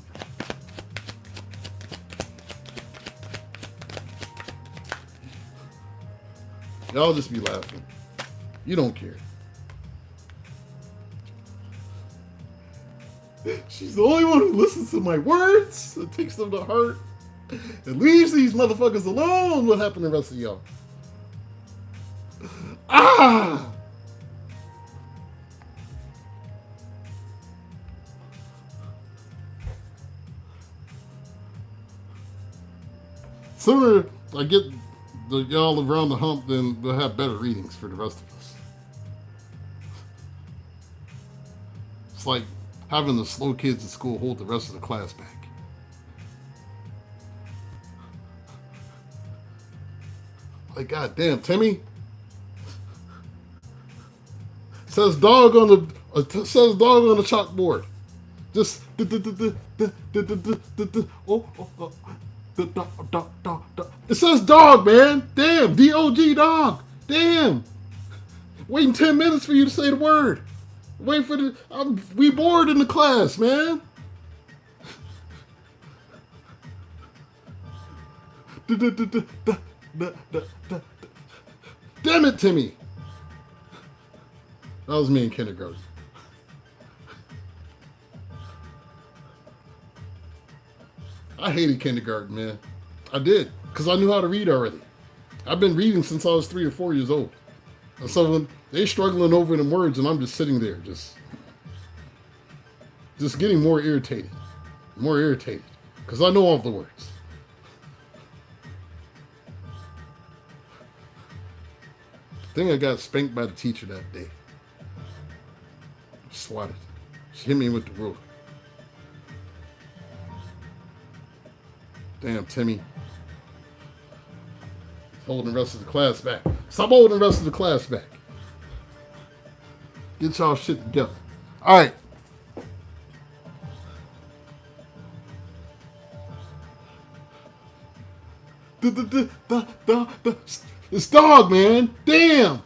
Y'all just be laughing. You don't care. She's the only one who listens to my words and takes them to heart and leaves these motherfuckers alone. What happened to the rest of y'all? Ah! Sooner I get y'all around the hump, then we'll have better readings for the rest of us. It's like having the slow kids at school hold the rest of the class back. Like, goddamn, Timmy. Says dog on the chalkboard. Just it says dog, man. Damn, D-O-G, dog. Damn. Waiting 10 minutes for you to say the word. Wait for we bored in the class, man. Damn it, Timmy. That was me in kindergarten. I hated kindergarten, man. I did, because I knew how to read already. I've been reading since I was 3 or 4 years old. And so when they're struggling over them words and I'm just sitting there, just getting more irritated, because I know all the words. I think I got spanked by the teacher that day. Swatted. She hit me with the ruler. Damn, Timmy. Holding the rest of the class back. Stop holding the rest of the class back. Get y'all shit together. All right. It's dog, man. Damn.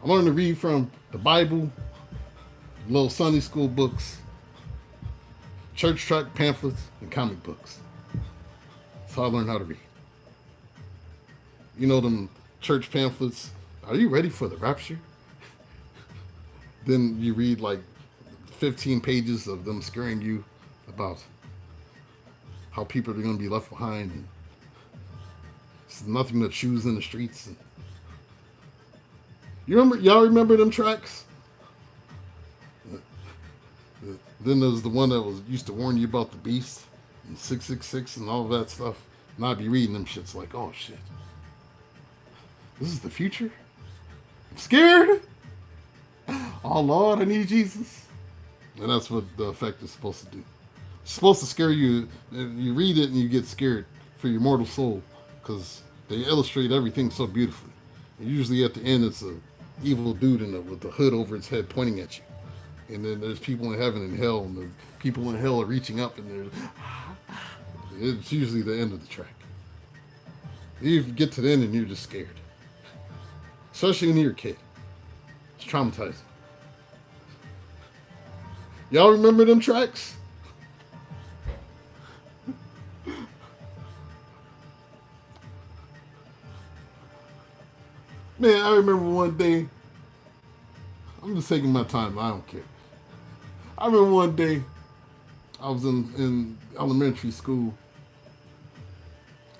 I learned to read from the Bible, little Sunday school books, church tract pamphlets, and comic books. That's how I learned how to read. You know them church pamphlets, are you ready for the rapture? Then you read like 15 pages of them scaring you about how people are going to be left behind. And it's nothing but shoes in the streets. And y'all remember them tracks? Then there's the one that used to warn you about the beast and 666 and all of that stuff. And I'd be reading them shits like, oh shit. This is the future? I'm scared? Oh Lord, I need Jesus. And that's what the effect is supposed to do. It's supposed to scare you. You read it and you get scared for your mortal soul because they illustrate everything so beautifully. And usually at the end it's a evil dude with the hood over his head pointing at you. And then there's people in heaven and hell, and the people in hell are reaching up, and it's usually the end of the track. You get to the end and you're just scared. Especially when you're a kid. It's traumatizing. Y'all remember them tracks? Man, I remember one day, I'm just taking my time, I don't care. I remember one day, I was in elementary school.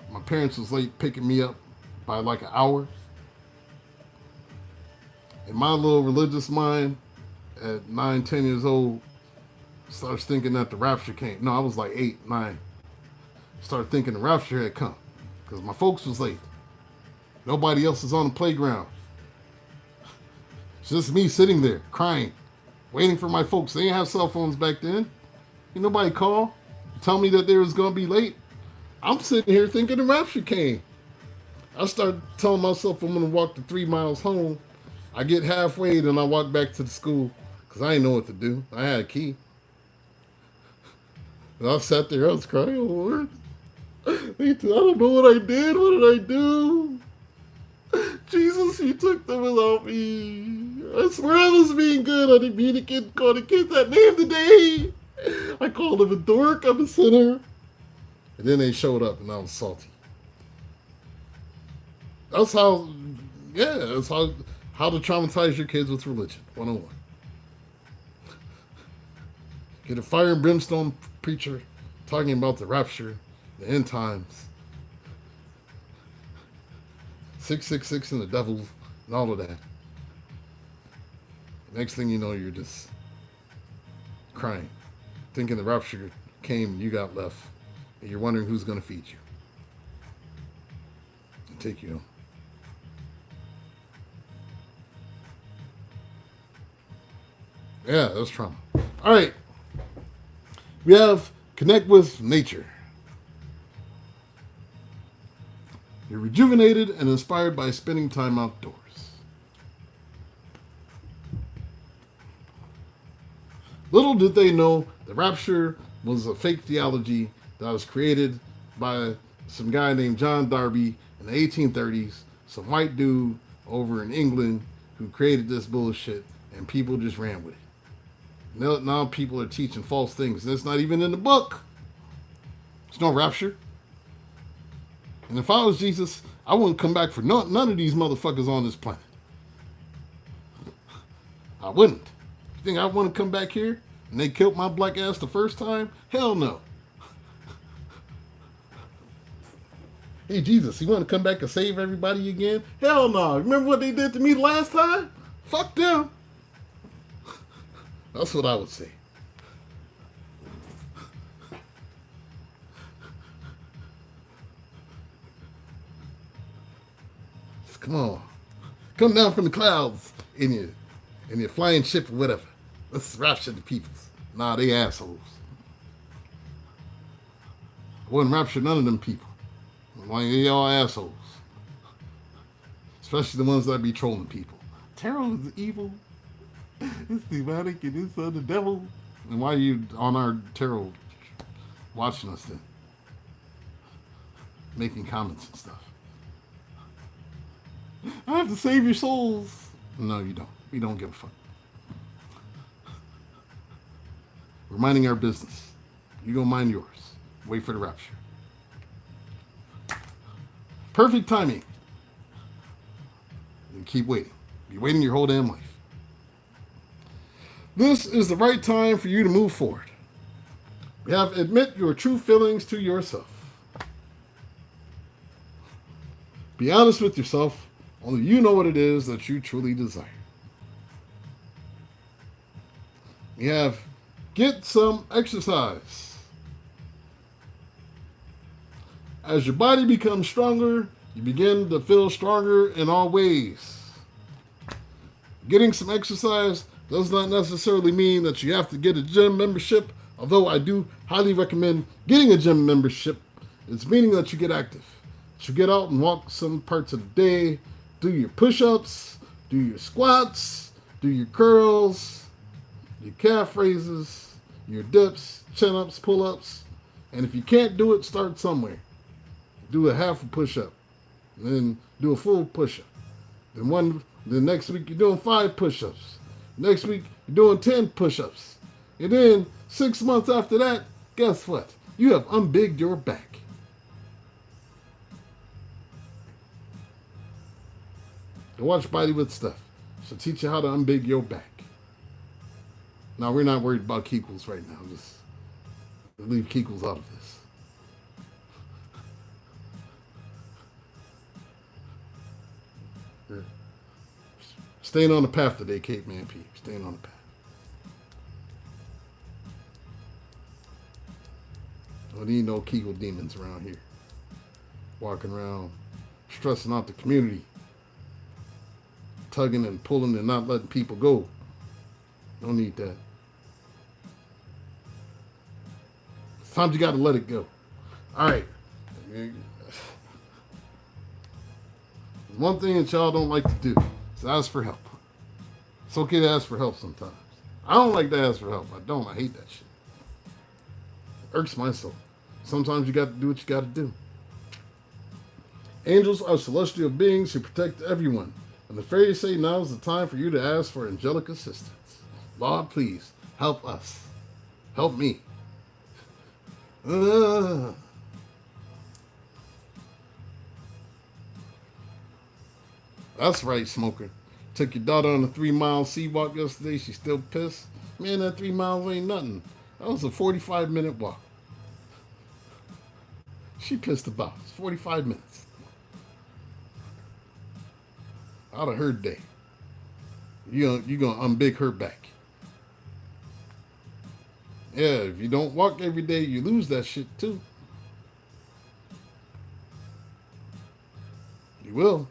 My parents was late picking me up by like an hour. In my little religious mind, at 9, 10 years old, starts thinking that the rapture came. No, I was like 8, 9. Started thinking the rapture had come because my folks was late. Nobody else is on the playground. It's just me sitting there crying, waiting for my folks. They didn't have cell phones back then. Ain't nobody call, tell me that they was gonna be late. I'm sitting here thinking the rapture came. I started telling myself I'm gonna walk the 3 miles home. I get halfway, then I walk back to the school because I didn't know what to do. I had a key. And I sat there, I was crying, oh Lord. I don't know what I did. What did I do? Jesus, you took them without me. I swear I was being good. I didn't mean to call the kid that name today. I called him a dork. I'm a sinner. And then they showed up, and I was salty. That's how, yeah, that's how to traumatize your kids with religion. 101. Get a fire and brimstone preacher talking about the rapture, the end times, 666 and the devil, and all of that. Next thing you know, you're just crying, thinking the rapture came and you got left, and you're wondering who's going to feed you and take you home. Yeah, that's trauma. All right. We have connect with nature. You're rejuvenated and inspired by spending time outdoors. Little did they know the rapture was a fake theology that was created by some guy named John Darby in the 1830s, some white dude over in England who created this bullshit, and people just ran with it. Now people are teaching false things, and it's not even in the book. There's no rapture. And if I was Jesus, I wouldn't come back for none of these motherfuckers on this planet. I wouldn't. You think I want to come back here and they killed my black ass the first time? Hell no. Hey, Jesus, you want to come back and save everybody again? Hell no. Remember what they did to me last time? Fuck them. That's what I would say. Come on. Come down from the clouds in your flying ship or whatever. Let's rapture the peoples. Nah, they assholes. I wouldn't rapture none of them people. Like, they all assholes. Especially the ones that be trolling people. Tarot is evil. It's demonic and it's the devil. And why are you on our tarot watching us then? Making comments and stuff. I have to save your souls. No, you don't. We don't give a fuck. We're minding our business. You go mind yours. Wait for the rapture. Perfect timing. And keep waiting. Be waiting your whole damn life. This is the right time for you to move forward. You have to admit your true feelings to yourself. Be honest with yourself. Only you know what it is that you truly desire. You have get some exercise. As your body becomes stronger, you begin to feel stronger in all ways. Getting some exercise does not necessarily mean that you have to get a gym membership, although I do highly recommend getting a gym membership. It's meaning that you get active. That you get out and walk some parts of the day, do your push-ups, do your squats, do your curls, your calf raises, your dips, chin-ups, pull-ups. And if you can't do it, start somewhere. Do a half a push-up, and then do a full push-up. Then next week you're doing 5 push-ups. Next week you're doing 10 push-ups. And then 6 months after that, guess what? You have unbigged your back. To watch Body with Stuff. She'll teach you how to unbig your back. Now, we're not worried about Kegels right now. Just leave Kegels out of this. Yeah. Staying on the path today, Caveman P. Staying on the path. Don't need no Kegel demons around here. Walking around, stressing out the community. Tugging and pulling and not letting people go. Don't need that. Sometimes you got to let it go. All right. One thing that y'all don't like to do is ask for help. It's okay to ask for help sometimes. I don't like to ask for help. I hate that shit. It irks my soul. Sometimes you got to do what you got to do. Angels are celestial beings who protect everyone. And the fairies say now is the time for you to ask for angelic assistance. Lord, please, help us. Help me. Uh, that's right, smoker. Took your daughter on a 3 mile sea walk yesterday. She's still pissed. Man, that 3 miles ain't nothing. That was a 45-minute walk. She pissed about. It's 45 minutes. Out of her day. You gonna unbig her back. Yeah, if you don't walk every day, you lose that shit too. You will.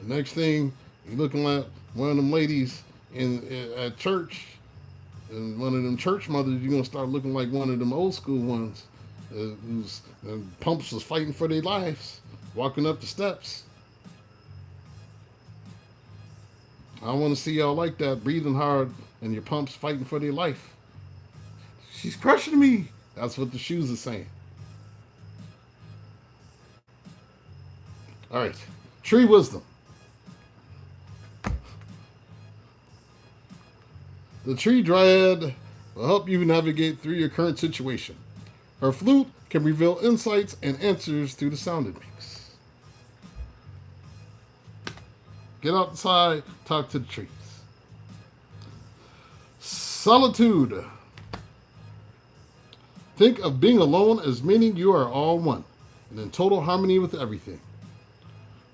The next thing, you're looking like one of them ladies at church, and one of them church mothers, you're gonna start looking like one of them old school ones, whose pumps was fighting for their lives, walking up the steps. I want to see y'all like that, breathing hard, and your pumps fighting for their life. She's crushing me. That's what the shoes are saying. All right, tree wisdom. The tree dryad will help you navigate through your current situation. Her flute can reveal insights and answers through the sound it makes. Get outside, talk to the trees. Solitude. Think of being alone as meaning you are all one and in total harmony with everything.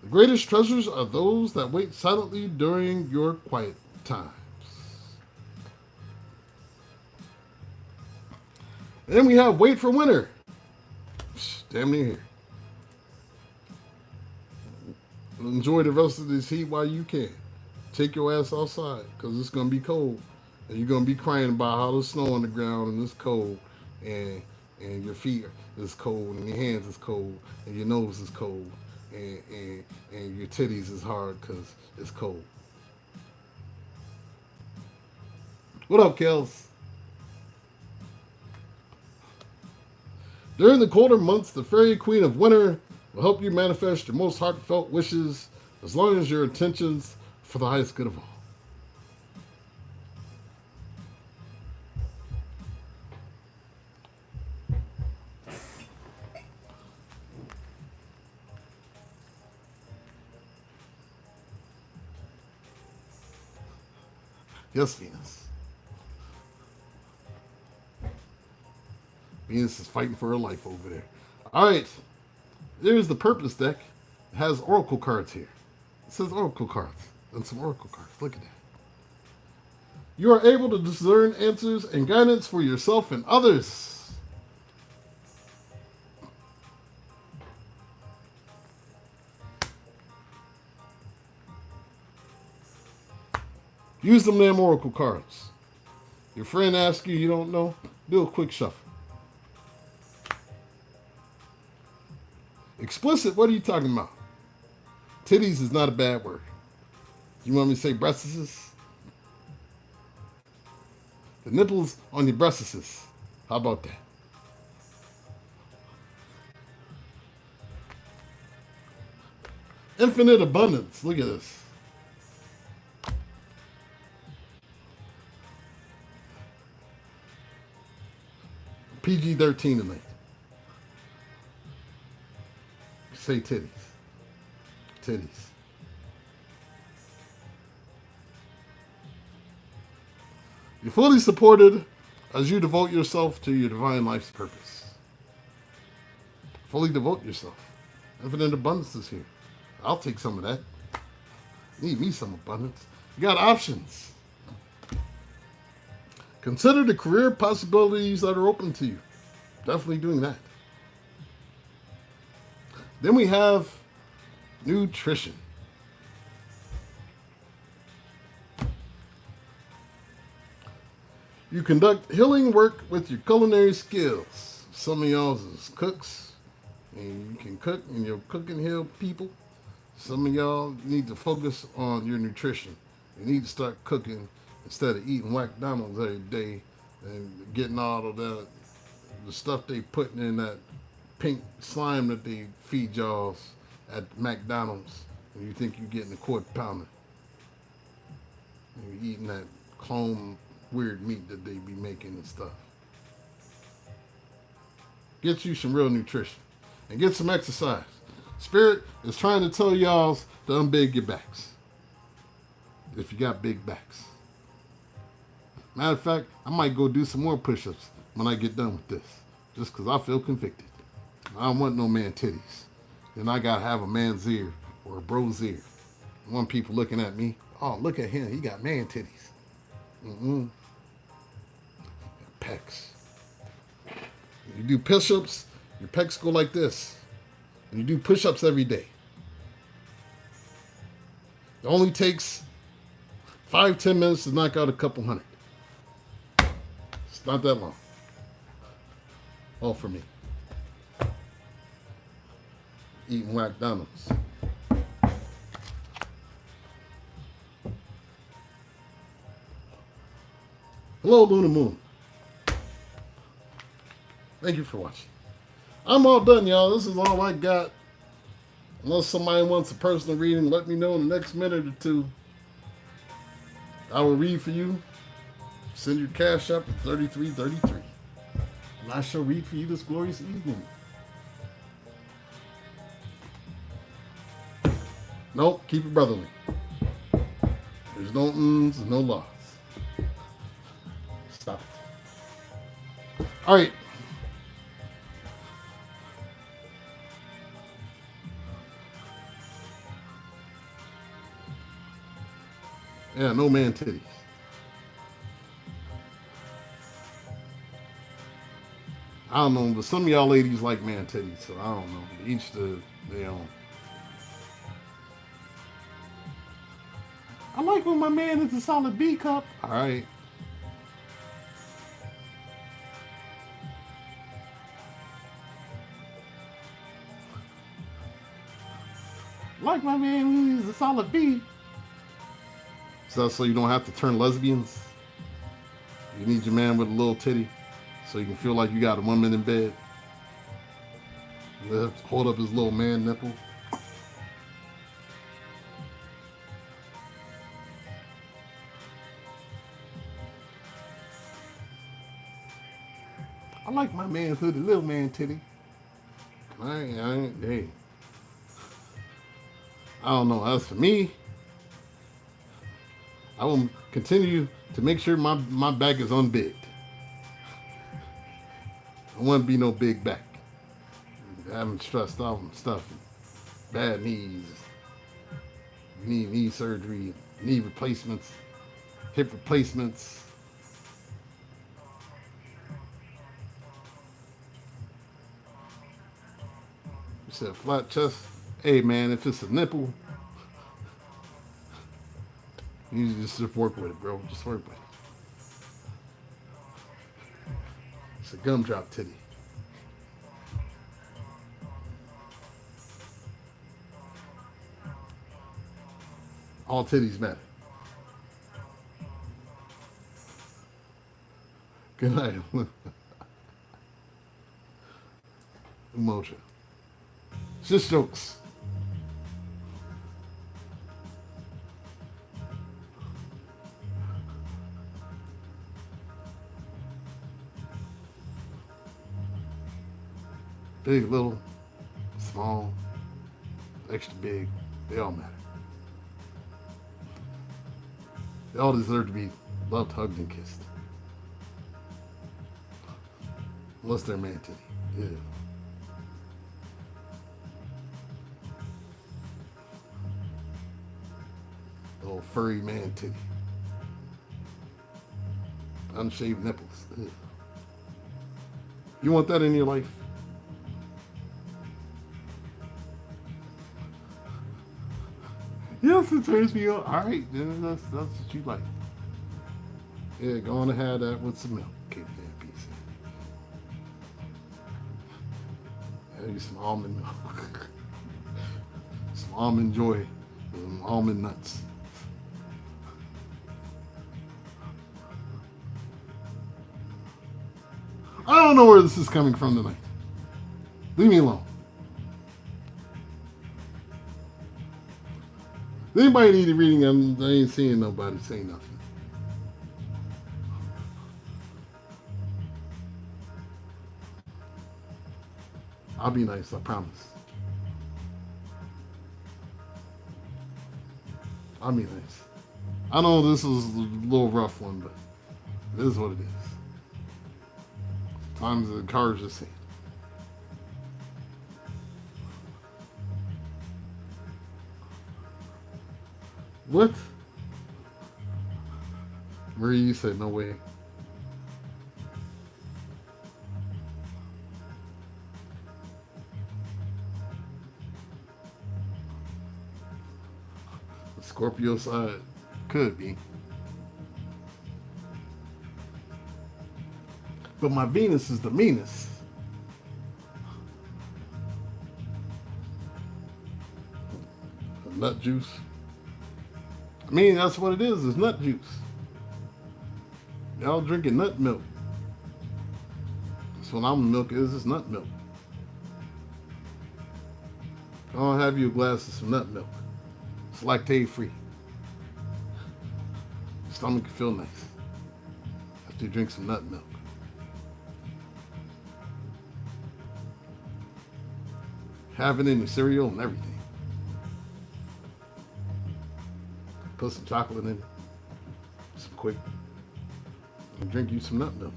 The greatest treasures are those that wait silently during your quiet times. Then we have wait for winter. Damn near here. Enjoy the rest of this heat while you can. Take your ass outside because it's going to be cold. And you're going to be crying about how there's snow on the ground and it's cold. And your feet is cold and your hands is cold and your nose is cold. And your titties is hard because it's cold. What up, Kels? During the colder months, the fairy queen of winter will help you manifest your most heartfelt wishes as long as your intentions for the highest good of all. Yes, Venus. Venus is fighting for her life over there. All right. There's the purpose deck. It has oracle cards here. It says oracle cards and some oracle cards. Look at that. You are able to discern answers and guidance for yourself and others. Use them damn oracle cards. Your friend asks you don't know, do a quick shuffle. Explicit, what are you talking about? Titties is not a bad word. You want me to say breastises? The nipples on your breastises. How about that? Infinite abundance. Look at this. PG-13 tonight. Say titties. Titties. You're fully supported as you devote yourself to your divine life's purpose. Fully devote yourself. Infinite abundance is here. I'll take some of that. Need me some abundance. You got options. Consider the career possibilities that are open to you. Definitely doing that. Then we have nutrition. You conduct healing work with your culinary skills. Some of y'all is cooks, and you can cook, and you're cooking heal people. Some of y'all need to focus on your nutrition. You need to start cooking instead of eating McDonald's every day and getting all of that the stuff they putting in that pink slime that they feed y'all at McDonald's, and you think you're getting a quarter pounder. And you're eating that clone weird meat that they be making and stuff. Get you some real nutrition and get some exercise. Spirit is trying to tell y'all to unbig your backs if you got big backs. Matter of fact, I might go do some more push-ups when I get done with this, just because I feel convicted. I don't want no man titties. Then I got to have a man's ear or a bro's ear. I want people looking at me, oh, look at him, he got man titties. Pecs. You do push-ups, your pecs go like this. And you do push-ups every day. It only takes 5-10 minutes to knock out a couple hundred. It's not that long. All for me. Eating McDonald's. Hello, Luna Moon. Thank you for watching. I'm all done, y'all. This is all I got. Unless somebody wants a personal reading, let me know in the next minute or two. I will read for you. Send your Cashapp to 3333. And I shall read for you this glorious evening. Nope, keep it brotherly. There's no ums and no laws. Stop it. All right. Yeah, no man titties. I don't know, but some of y'all ladies like man titties, so I don't know. Each to their own. I like when my man is a solid B cup. All right. Like my man when he's a solid B. So you don't have to turn lesbians. You need your man with a little titty so you can feel like you got a woman in bed. Hold up his little man nipple. I like my man with a little man titty. Hey. I don't know. As for me, I will continue to make sure my back is unbigged. I want to be no big back. Having stressed out and stuff. Bad knees. Knee surgery. Knee replacements. Hip replacements. You said flat chest. Hey man, if it's a nipple, you just work with it, bro. Just work with it. It's a gumdrop titty. All titties matter. Good night. Emotion. It's just jokes. Big, little, small, extra big, they all matter. They all deserve to be loved, hugged, and kissed. Unless they're man titty. Yeah. Little furry man titty. Unshaved nipples. Ew. You want that in your life? Yes, it turns me on. All right, then that's what you like. Yeah, go on and have that with some milk. Keep that piece. Have you some almond milk. Some almond joy. Some almond nuts. Oh! don't know where this is coming from tonight. Leave me alone. Anybody need a reading? I ain't seeing nobody say nothing. I'll be nice, I promise. I'll be nice. I know this is a little rough one, but it is what it is. Sometimes the cards just saying. What? Marie, you said no way. The Scorpio side could be. But my Venus is the meanest. Nut juice. I mean, that's what it is nut juice. Y'all drinking nut milk. That's what I'm milk is nut milk. I'll have you a glass of some nut milk. It's lactate free. Stomach can feel nice after you drink some nut milk. Have it in your cereal and everything. Put some chocolate in it. Some quick. And drink you some nut milk.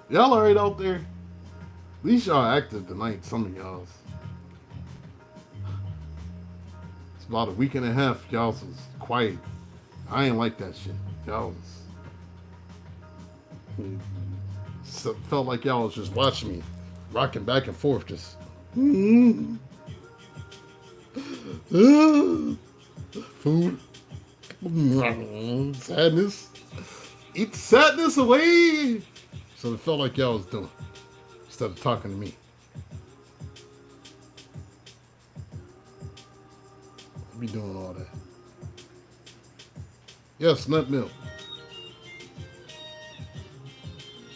Y'all alright out there? At least y'all active tonight, some of y'all's. It's about a week and a half, y'all's was quiet. I ain't like that shit. Y'all was... felt like y'all was just watching me, rocking back and forth, just... Food. Sadness. Eat the sadness away. So it felt like y'all was doing, instead of talking to me. I'll be doing all that. Yes, nut milk.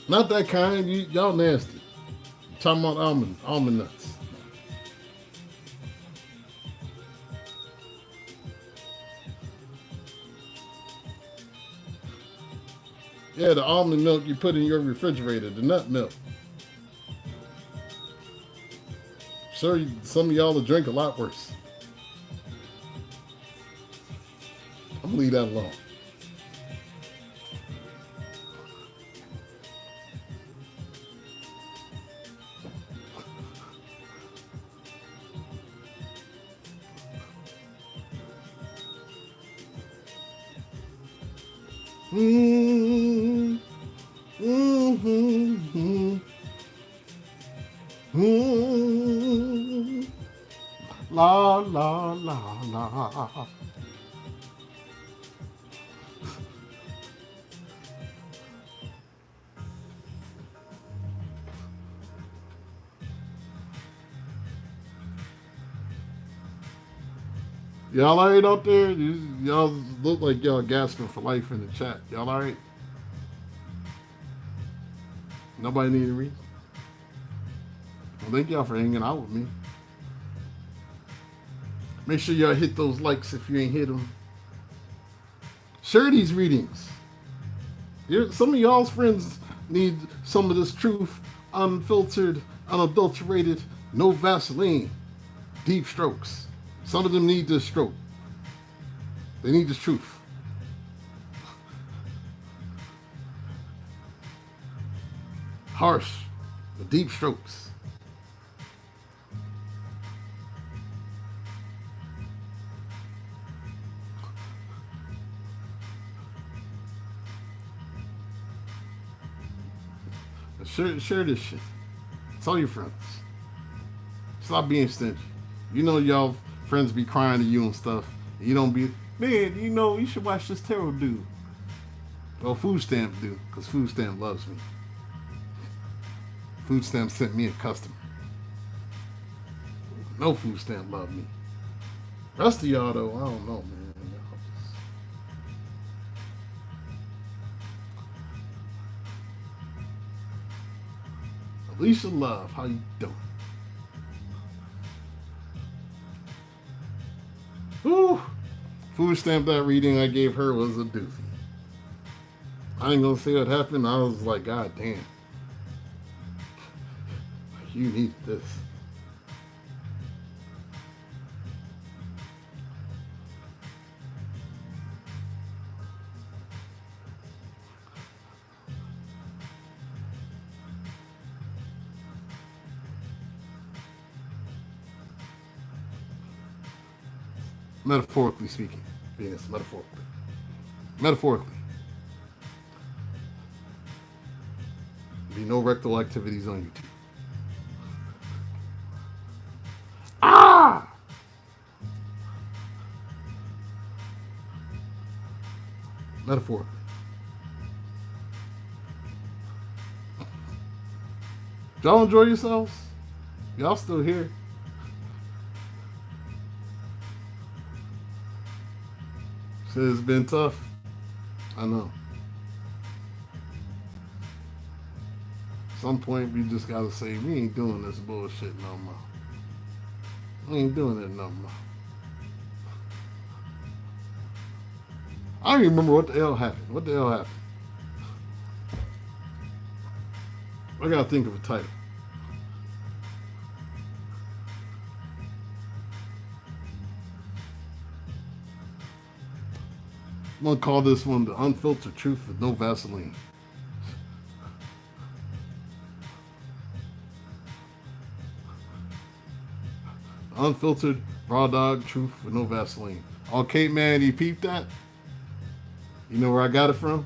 Not that kind. Y'all nasty. I'm talking about almond nuts. Yeah, the almond milk you put in your refrigerator, the nut milk. Sure, some of y'all will drink a lot worse. I'm gonna leave that alone. La la la la. Y'all alright out there? Y'all look like y'all gasping for life in the chat. Y'all alright? Nobody need to read? Well, thank y'all for hanging out with me. Make sure y'all hit those likes if you ain't hit them. Share these readings. Some of y'all's friends need some of this truth, unfiltered, unadulterated, no Vaseline, deep strokes. Some of them need this stroke. They need this truth. Harsh, but deep strokes. Share this shit. Tell your friends. Stop being stingy. You know y'all friends be crying to you and stuff. And you don't be, man, you should watch this tarot dude. Well, Food Stamp do, because Food Stamp loves me. Food Stamp sent me a customer. No food stamp love me. Rest of y'all though, I don't know, man. Alicia Love, how you doing? Whew. Food stamp that reading I gave her was a doozy. I ain't gonna say what happened. I was like, God damn. You need this. Metaphorically speaking, Venus, metaphorically. Metaphorically. Be no rectal activities on YouTube. Ah! Metaphorically. Y'all enjoy yourselves? Y'all still here? It's been tough. I know. At some point, we just gotta say, we ain't doing this bullshit no more. We ain't doing it no more. I don't even remember what the hell happened. What the hell happened? I gotta think of a title. I'm gonna call this one the Unfiltered Truth with No Vaseline. Unfiltered raw dog truth with no Vaseline. Okay, man, you peeped that? You know where I got it from?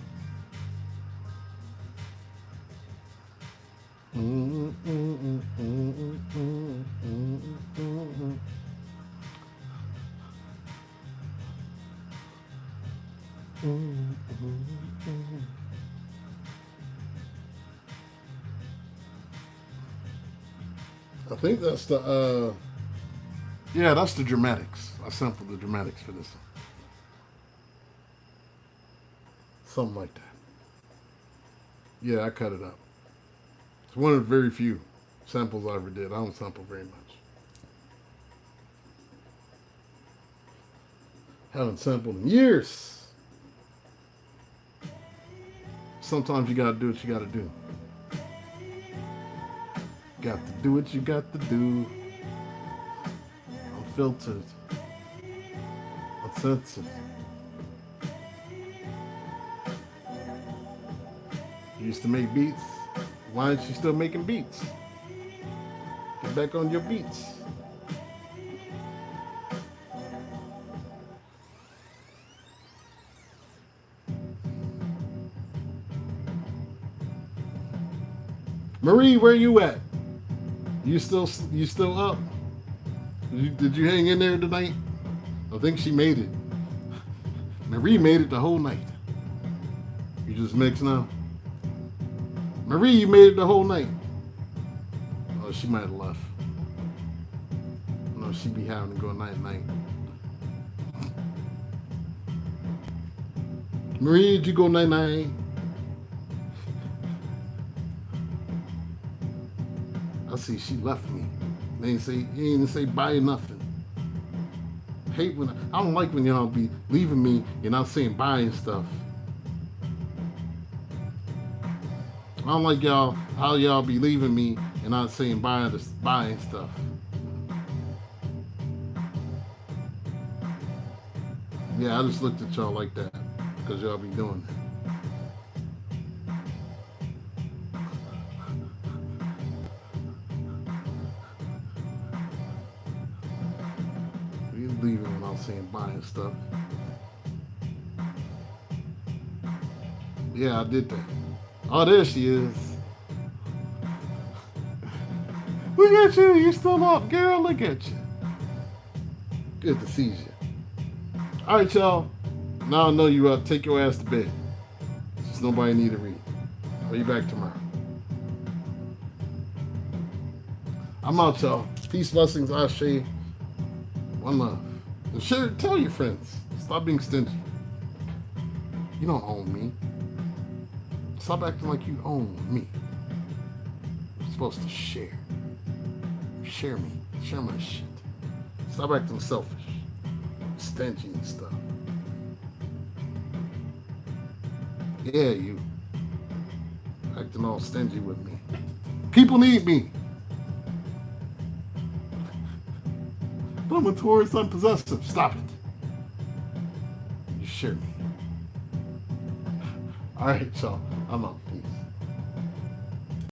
I think that's the yeah, that's the dramatics. I sampled the dramatics for this one. Something like that. Yeah, I cut it up. It's one of the very few samples I ever did. I don't sample very much. Haven't sampled in years. Sometimes you gotta do what you gotta do. Got to do what you got to do. Unfiltered. Uncensored. You used to make beats. Why aren't you still making beats? Get back on your beats. Marie, where you at? You still up? Did you hang in there tonight? I think she made it. Marie made it the whole night. You just mix now? Marie, you made it the whole night. Oh, she might have left. No, she be having to go night. Marie, did you go night? I see she left me. They ain't even say bye or nothing. Hate when I don't like when y'all be leaving me and not saying bye and stuff. I don't like how y'all be leaving me and not saying bye and stuff. Yeah, I just looked at y'all like that because y'all be doing that. Leaving without saying bye and stuff. Yeah, I did that. Oh, there she is. Look at you. You still up, girl. Look at you. Good to see you. All right, y'all. Now I know you up. Take your ass to bed. Just nobody need to read. I'll be back tomorrow. I'm out, y'all. Peace, blessings, Ashe. One love. And share, tell your friends. Stop being stingy. You don't own me. Stop acting like you own me. You're supposed to share. Share me. Share my shit. Stop acting selfish. Stingy and stuff. Yeah, you. Acting all stingy with me. People need me. But I'm a Taurus, I'm possessive. Stop it. You share me. Alright, y'all. I'm out.